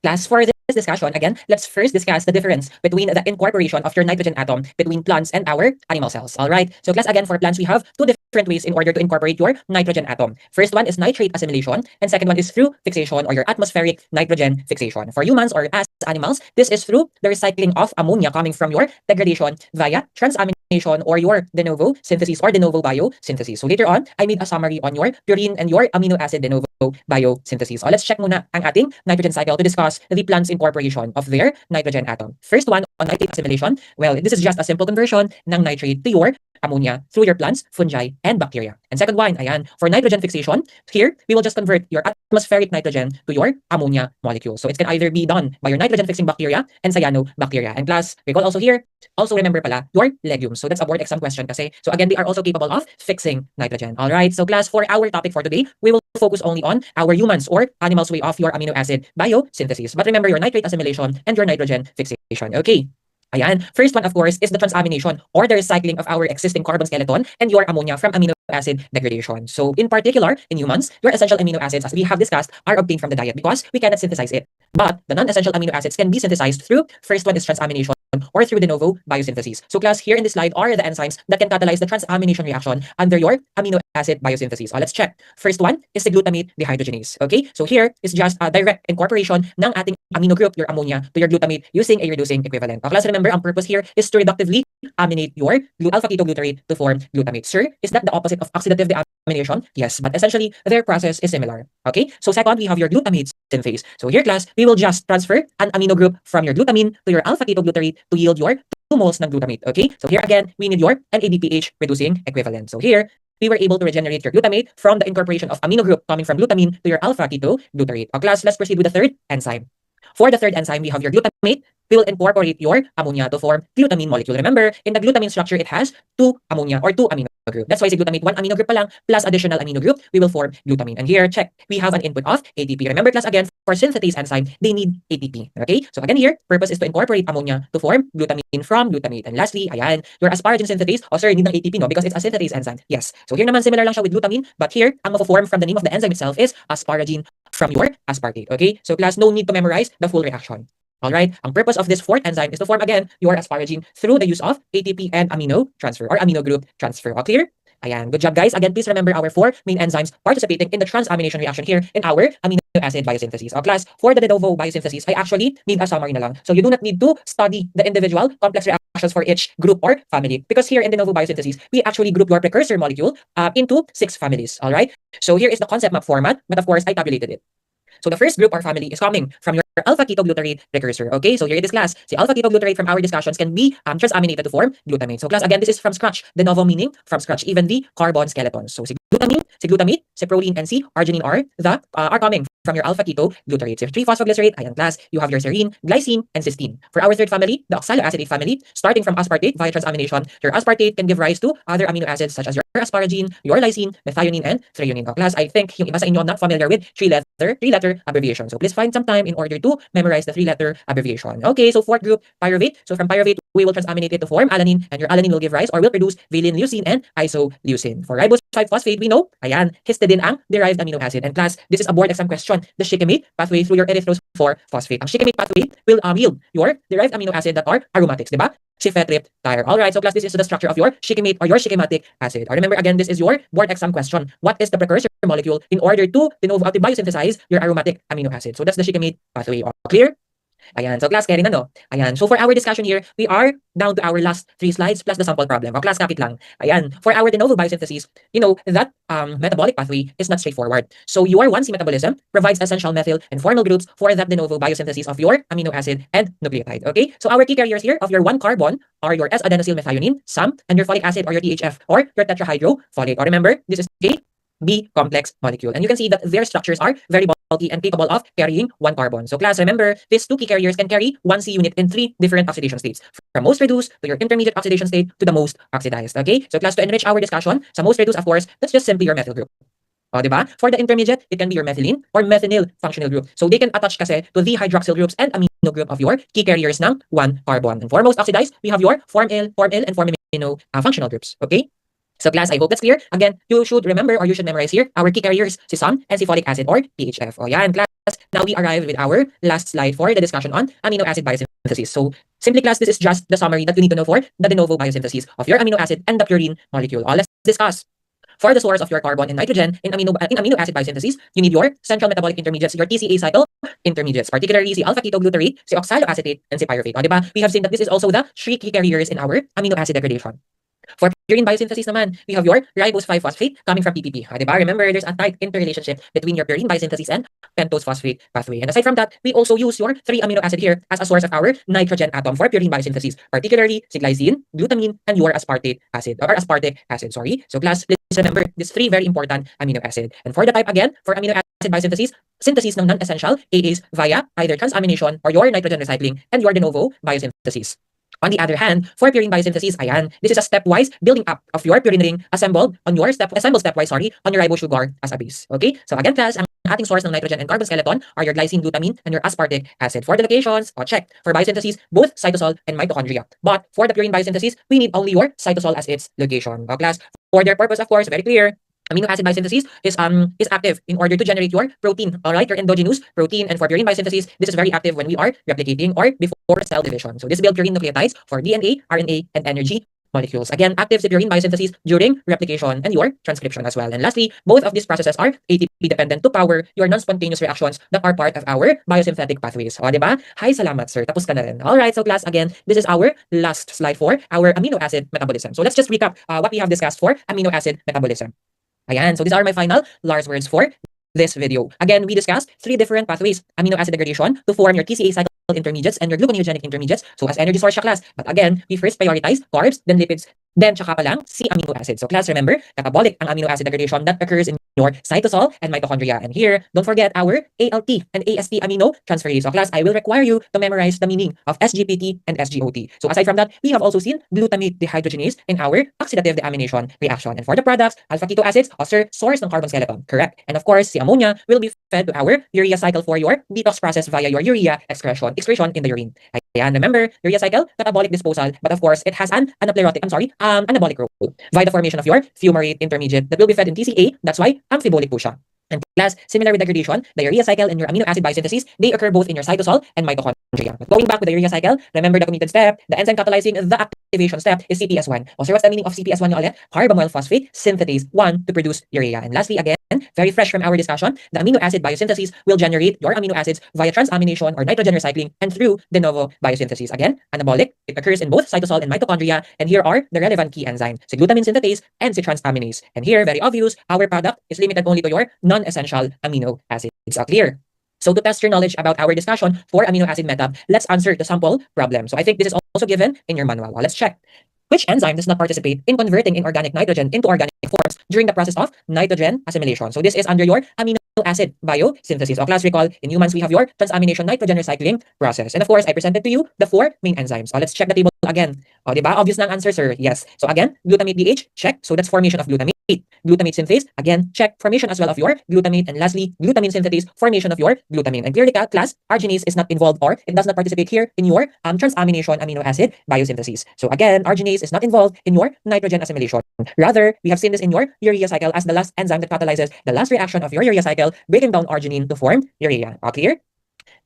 Class, for this discussion, again, let's first discuss the difference between the incorporation of your nitrogen atom between plants and our animal cells. All right. So class, again, for plants, we have 2 different ways in order to incorporate your nitrogen atom. First one is nitrate assimilation, and second one is through fixation, or your atmospheric nitrogen fixation. For humans or as animals, this is through the recycling of ammonia coming from your degradation via transamination or your de novo synthesis or de novo biosynthesis. So later on, I made a summary on your purine and your amino acid de novo biosynthesis. So let's check muna ang ating nitrogen cycle to discuss the plant's incorporation of their nitrogen atom. First one, on nitrate assimilation. Well, this is just a simple conversion ng nitrate to your ammonia through your plants, fungi, and bacteria. And second one, ayan, for nitrogen fixation, here, we will just convert your atmospheric nitrogen to your ammonia molecule. So it can either be done by your nitrogen-fixing bacteria and cyanobacteria. And plus, recall also here, also remember pala, your legumes. So that's a board exam question kasi. So again, they are also capable of fixing nitrogen. All right, so class, for our topic for today, we will focus only on our humans or animals' way of your amino acid biosynthesis. But remember your nitrate assimilation and your nitrogen fixation. Okay. Ayan. First one, of course, is the transamination or the recycling of our existing carbon skeleton and your ammonia from amino acid degradation. So in particular, in humans, your essential amino acids, as we have discussed, are obtained from the diet because we cannot synthesize it. But the non-essential amino acids can be synthesized through, first one is transamination or through de novo biosynthesis. So class, here in this slide are the enzymes that can catalyze the transamination reaction under your amino acid biosynthesis. Let's check. First one is the glutamate dehydrogenase. Okay, so here is just a direct incorporation ng ating amino group, your ammonia, to your glutamate using a reducing equivalent. Class, remember, ang purpose here is to reductively aminate your alpha-ketoglutarate to form glutamate. Sir, is that the opposite of oxidative deamination? Yes, but essentially, their process is similar. Okay, so second, we have your glutamate synthase. So here, class, we will just transfer an amino group from your glutamine to your alpha-ketoglutarate to yield your 2 moles ng glutamate. Okay, so here again, we need your NADPH reducing equivalent. So here, we were able to regenerate your glutamate from the incorporation of amino group coming from glutamine to your alpha-ketoglutarate. Class, let's proceed with the third enzyme. For the third enzyme, we have your glutamate. We will incorporate your ammonia to form glutamine molecule. Remember, in the glutamine structure, it has 2 ammonia or 2 amino group. That's why it's glutamate 1 amino group pa lang plus additional amino group, we will form glutamine. And here, check, we have an input of ATP. Remember, class, again, for synthetase enzyme, they need ATP. Okay? So again here, purpose is to incorporate ammonia to form glutamine from glutamate. And lastly, ayan, your asparagine synthetase, sir, need ng ATP, no? Because it's a synthetase enzyme. Yes. So here naman, similar lang siya with glutamine, but here, ang mapo-form from the name of the enzyme itself is asparagine from your aspartate. Okay? So class, no need to memorize the full reaction. Alright, ang purpose of this fourth enzyme is to form again your asparagine through the use of ATP and amino transfer or amino group transfer. All clear? Ayan, good job guys. Again, please remember our 4 main enzymes participating in the transamination reaction here in our amino acid biosynthesis. Class, for the de novo biosynthesis, I actually need a summary na lang. So you do not need to study the individual complex reactions for each group or family, because here in de novo biosynthesis, we actually group your precursor molecule into 6 families. Alright, so here is the concept map format, but of course, I tabulated it. So the first group or family is coming from your alpha-ketoglutarate precursor. Okay, so here in this class, the alpha-ketoglutarate from our discussions can be transaminated to form glutamate. So class, again, this is from scratch. De novo meaning from scratch, even the carbon skeletons. So si glutamate, si proline, and si arginine are coming from your alpha-ketoglutarate. So 3-phosphoglycerate, ayan class, you have your serine, glycine, and cysteine. For our third family, the oxaloacetate family, starting from aspartate via transamination, your aspartate can give rise to other amino acids such as your asparagine, your lysine, methionine, and threonine. Class, I think yung iba sa inyo not familiar with three-letter abbreviation. So please find some time in order to memorize the 3-letter abbreviation. Okay, so fourth group, pyruvate. So from pyruvate, we will transaminate it to form alanine, and your alanine will give rise or will produce valine leucine and isoleucine. For ribose 5-phosphate, we know, ayan, histidine ang derived amino acid. And class, this is a board exam question. The shikimate pathway through your erythrose 4-phosphate. Ang shikimate pathway will yield your derived amino acid that are aromatics, diba? Sifetriptyr. Alright, so class, this is the structure of your shikimate or your shikimatic acid. Or remember again, this is your board exam question. What is the precursor molecule in order to de novo biosynthesize your aromatic amino acid? So that's the shikimate pathway. Clear? Ayan. So class, carry na no? Ayan. So for our discussion here, we are down to our last 3 slides plus the sample problem. O class, kapit lang. Ayan. For our de novo biosynthesis, you know that metabolic pathway is not straightforward. So your 1C metabolism provides essential methyl and formal groups for that de novo biosynthesis of your amino acid and nucleotide. Okay? So our key carriers here of your 1 carbon are your S-adenosyl methionine, SAM, and your folic acid or your THF or your tetrahydrofolate. Or remember, this is a B complex molecule. And you can see that their structures are very bulky and capable of carrying 1 carbon. So class, remember, these 2 key carriers can carry 1C unit in 3 different oxidation states, from most reduced to your intermediate oxidation state to the most oxidized. Okay? So class, to enrich our discussion, sa most reduced, of course, that's just simply your methyl group. O, diba? For the intermediate, it can be your methylene or methinyl functional group. So they can attach kasi to the hydroxyl groups and amino group of your key carriers ng 1 carbon. And for most oxidized, we have your form-L, and form-amino functional groups. Okay? So class, I hope that's clear. Again, you should remember or you should memorize here our key carriers, si SAM and si folic acid or PHF. O yan, class. Now we arrive with our last slide for the discussion on amino acid biosynthesis. So simply class, this is just the summary that you need to know for the de novo biosynthesis of your amino acid and the purine molecule. Let's discuss. For the source of your carbon and nitrogen in amino acid biosynthesis, you need your central metabolic intermediates, your TCA cycle intermediates, particularly si alpha ketoglutarate, si oxaloacetate, and si pyruvate. O, diba? We have seen that this is also the 3 key carriers in our amino acid degradation. For purine biosynthesis naman, we have your ribose 5-phosphate coming from PPP. Diba? Remember, there's a tight interrelationship between your purine biosynthesis and pentose phosphate pathway. And aside from that, we also use your 3 amino acid here as a source of our nitrogen atom for purine biosynthesis, particularly si glycine, glutamine, and your aspartate acid, or aspartic acid, sorry. So class, please remember these 3 very important amino acid. And for the type again, for amino acid biosynthesis, synthesis ng non-essential AAs via either transamination or your nitrogen recycling and your de novo biosynthesis. On the other hand, for purine biosynthesis, ayan, this is a stepwise building up of your purine ring assembled stepwise, on your ribose sugar as a base. Okay? So again, class, ang ating source ng nitrogen and carbon skeleton are your glycine, glutamine, and your aspartic acid. For the locations, check. For biosynthesis, both cytosol and mitochondria. But for the purine biosynthesis, we need only your cytosol as its location. Class, for their purpose, of course, very clear. Amino acid biosynthesis is active in order to generate your protein, alright, your endogenous protein. And for purine biosynthesis, this is very active when we are replicating or before cell division. So this builds purine nucleotides for DNA, RNA, and energy molecules. Again, active si purine biosynthesis during replication and your transcription as well. And lastly, both of these processes are ATP dependent to power your non-spontaneous reactions that are part of our biosynthetic pathways. O, diba? Hi, salamat, sir. Tapos ka na rin. Alright, so class, again, this is our last slide for our amino acid metabolism. So let's just recap what we have discussed for amino acid metabolism. Ayan, so these are my final last words for this video. Again, we discussed 3 different pathways. Amino acid degradation to form your TCA cycle intermediates and your gluconeogenic intermediates. So as energy source siya, class. But again, we first prioritize carbs, then lipids, then tsaka pa lang si amino acid. So class, remember, catabolic ang amino acid degradation that occurs in your cytosol and mitochondria. And here, don't forget our ALT and AST amino transferase. So class, I will require you to memorize the meaning of SGPT and SGOT. So aside from that, we have also seen glutamate dehydrogenase in our oxidative deamination reaction. And for the products, alpha keto acids, source ng carbon skeleton. Correct. And of course, si ammonia will be fed to our urea cycle for your detox process via your urea excretion in the urine. Ayan, remember, urea cycle, catabolic disposal, but of course, it has an anabolic role via the formation of your fumarate intermediate that will be fed in TCA. That's why amphibolic po siya. And class, similar with degradation, the urea cycle and your amino acid biosynthesis, they occur both in your cytosol and mitochondria. But going back with the urea cycle, remember the committed step, the enzyme catalyzing the activation step is CPS1. So what's the meaning of CPS1 nyo ulit? Carbamoyl phosphate synthase 1 to produce urea. And lastly, again, very fresh from our discussion, the amino acid biosynthesis will generate your amino acids via transamination or nitrogen recycling and through de novo biosynthesis. Again, anabolic, it occurs in both cytosol and mitochondria, and here are the relevant key enzymes, si glutamine synthetase and si transaminase. And here, very obvious, our product is limited only to your non-essential amino acids. Clear? So to test your knowledge about our discussion for amino acid metab, let's answer the sample problem. So I think this is also given in your manual. Let's check. Which enzyme does not participate in converting inorganic nitrogen into organic forms during the process of nitrogen assimilation? So this is under your amino acid biosynthesis. O class, recall, in humans we have your transamination nitrogen recycling process. And of course, I presented to you the 4 main enzymes. So let's check the table again. O, diba? Obvious na ang answer, sir. Yes. So again, glutamate DH, check. So that's formation of glutamate. Glutamate synthase, again, check. Formation as well of your glutamate. And lastly, glutamine synthetase, formation of your glutamine. And clearly, class, arginase is not involved or it does not participate here in your transamination amino acid biosynthesis. So again, arginase is not involved in your nitrogen assimilation. Rather, we have seen this in your urea cycle as the last enzyme that catalyzes the last reaction of your urea cycle, breaking down arginine to form urea. Clear?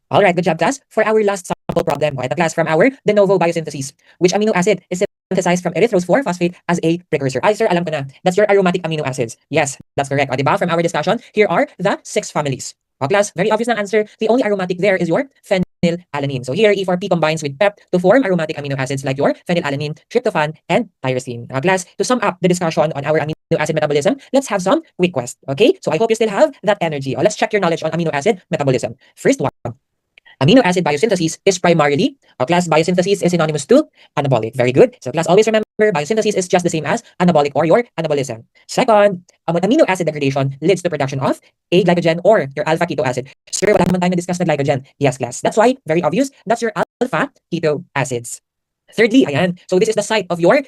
All right, good job, class. For our last sample problem, okay, the class from our de novo biosynthesis, which amino acid is synthesized from erythrose 4-phosphate as a precursor? Ay, sir, alam ko na. That's your aromatic amino acids. Yes, that's correct. Diba? From our discussion, here are the 6 families. Class, very obvious na answer. The only aromatic there is your phenyl phenylalanine. So here, E4P combines with PEP to form aromatic amino acids like your phenylalanine, tryptophan, and tyrosine. Class, to sum up the discussion on our amino acid metabolism, let's have some quick quest. Okay, so I hope you still have that energy. Let's check your knowledge on amino acid metabolism. First one. Amino acid biosynthesis is primarily, class biosynthesis is synonymous to anabolic. Very good. So class, always remember biosynthesis is just the same as anabolic or your anabolism. Second, amino acid degradation leads to production of a glycogen or your alpha keto acid. Sir, wala naman tayo na-discuss na glycogen. Yes, class. That's why, very obvious, that's your alpha keto acids. Thirdly, ayan. So this is the site of your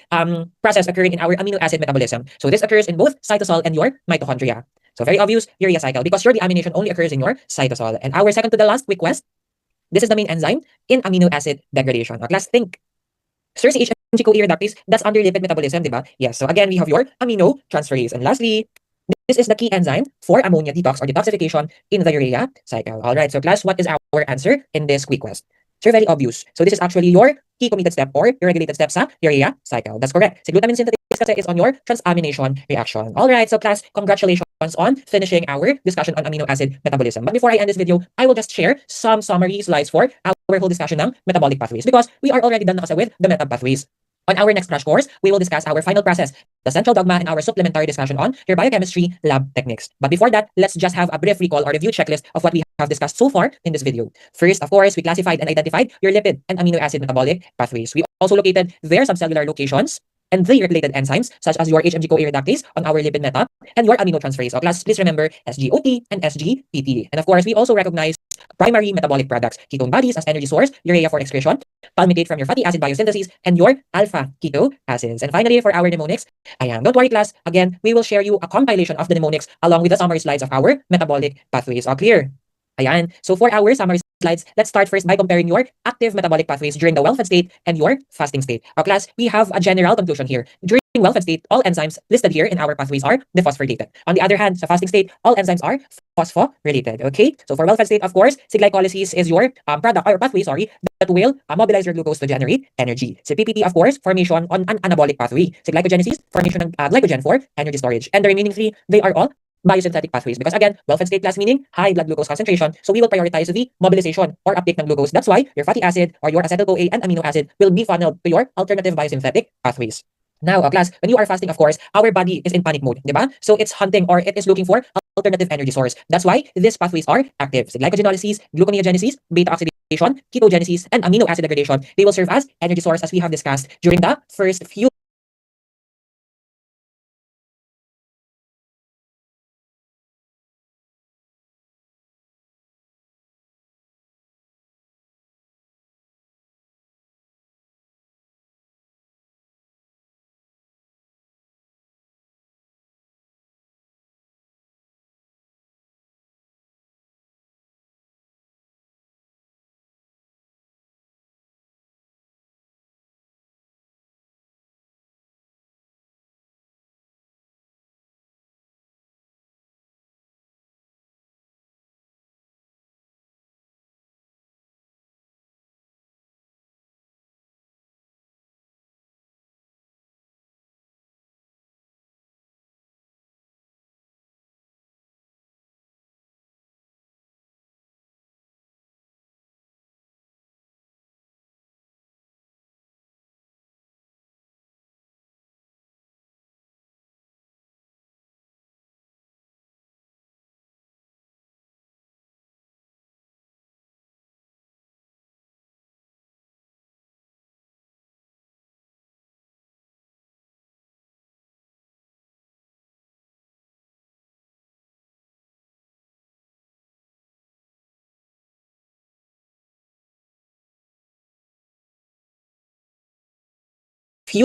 process occurring in our amino acid metabolism. So this occurs in both cytosol and your mitochondria. So very obvious, urea cycle, because your deamination only occurs in your cytosol. And our second to the last quick quest, this is the main enzyme in amino acid degradation. Class, think. Sir, si HMG-CoA reductase, that's under lipid metabolism, di ba? Yes. So again, we have your amino transferase. And lastly, this is the key enzyme for ammonia detox or detoxification in the urea cycle. All right. So class, what is our answer in this quick quest? So very obvious. So this is actually your key committed step or your regulated step sa urea cycle. That's correct. Si glutamine synthase kasi is on your transamination reaction. All right. So class, congratulations on finishing our discussion on amino acid metabolism. But before I end this video, I will just share some summary slides for our whole discussion ng metabolic pathways because we are already done na kasi with the metab pathways. On our next crash course, we will discuss our final process, the central dogma, and our supplementary discussion on your biochemistry lab techniques. But before that, let's just have a brief recall or review checklist of what we have discussed so far in this video. First, of course, we classified and identified your lipid and amino acid metabolic pathways. We also located their subcellular locations and the related enzymes such as your HMG-CoA reductase on our lipid meta and your aminotransferase. So class, please remember SGOT and SGPT. And of course, we also recognize primary metabolic products, ketone bodies as energy source, urea for excretion, palmitate from your fatty acid biosynthesis, and your alpha keto acids. And finally, for our mnemonics, don't worry class, again, we will share you a compilation of the mnemonics along with the summary slides of our metabolic pathways. All clear? So for our summary slides, let's start first by comparing your active metabolic pathways during the well-fed state and your fasting state. Class, we have a general conclusion here. During well-fed state, all enzymes listed here in our pathways are dephosphorylated. On the other hand, sa fasting state, all enzymes are phosphorylated. Okay? So for well-fed state, of course, si glycolysis is your product or pathway, that will mobilize your glucose to generate energy. Si PPP, of course, formation on an anabolic pathway. Si glycogenesis, formation ng glycogen for energy storage. And the remaining three, they are all biosynthetic pathways because again, well-fed state class meaning high blood glucose concentration, so we will prioritize the mobilization or uptake ng glucose. That's why your fatty acid or your acetyl-CoA and amino acid will be funneled to your alternative biosynthetic pathways. Now, class, when you are fasting, of course, our body is in panic mode, di ba? So it's hunting or it is looking for alternative energy source. That's why these pathways are active. So glycogenolysis, gluconeogenesis, beta oxidation, ketogenesis, and amino acid degradation, they will serve as energy source as we have discussed during the first few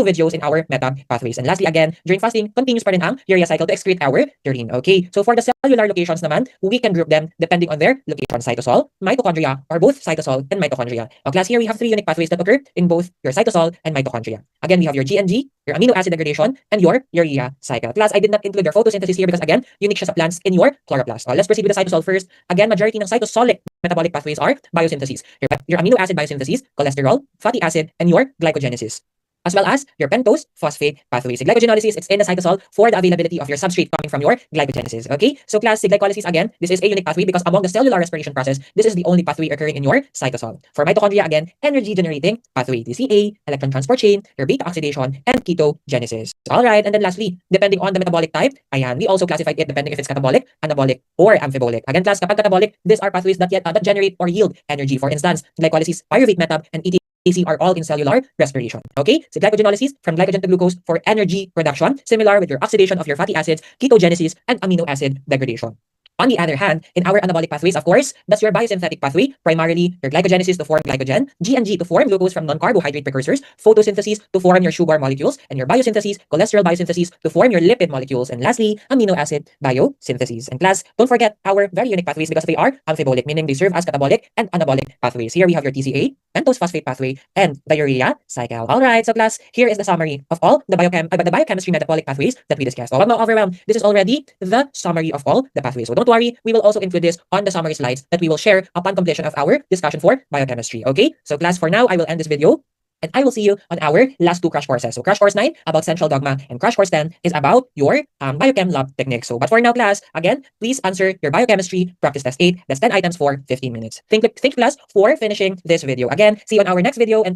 videos in our meta pathways. And lastly, again, during fasting, continuous pa rin ang urea cycle to excrete our urine. Okay? So for the cellular locations naman, we can group them depending on their location, cytosol, mitochondria, or both cytosol and mitochondria. Class, here we have three unique pathways that occur in both your cytosol and mitochondria. Again, we have your GNG, your amino acid degradation, and your urea cycle. Class, I did not include your photosynthesis here because again, unique siya sa plants in your chloroplast. Let's proceed with the cytosol first. Again, majority ng cytosolic metabolic pathways are biosynthesis. Your amino acid biosynthesis, cholesterol, fatty acid, and your glycogenesis. as well as your pentose phosphate pathway. So glycogenolysis, it's in the cytosol for the availability of your substrate coming from your glycogenesis. Okay, so class, glycolysis again, this is a unique pathway because among the cellular respiration process, this is the only pathway occurring in your cytosol. For mitochondria again, energy generating pathway, TCA, electron transport chain, your beta oxidation, and ketogenesis. All right, and then lastly, depending on the metabolic type, ayan, we also classified it depending if it's catabolic, anabolic, or amphibolic. Again, class, kapag catabolic, these are pathways that generate or yield energy. For instance, glycolysis, pyruvate metab, and ETC are all in cellular respiration. Okay, so glycogenolysis from glycogen to glucose for energy production, similar with your oxidation of your fatty acids, ketogenesis, and amino acid degradation. On the other hand, in our anabolic pathways, of course, that's your biosynthetic pathway, primarily your glycogenesis to form glycogen, G&G to form glucose from non-carbohydrate precursors, photosynthesis to form your sugar molecules, and your biosynthesis, cholesterol biosynthesis to form your lipid molecules, and lastly, amino acid biosynthesis. And class, don't forget our very unique pathways because they are amphibolic, meaning they serve as catabolic and anabolic pathways. Here we have your TCA, pentose phosphate pathway, and the urea cycle. All right, so class, here is the summary of all the biochemistry metabolic pathways that we discussed. So, wag mo overwhelmed. This is already the summary of all the pathways. So don't worry, we will also include this on the summary slides that we will share upon completion of our discussion for biochemistry. Okay, so class, for now, I will end this video. And I will see you on our last two crash courses. So crash course 9 about central dogma, and crash course 10 is about your biochem lab techniques. So, but for now, class, again, please answer your biochemistry practice test 8. That's 10 items for 15 minutes. Thank you, class, for finishing this video. Again, see you on our next video. And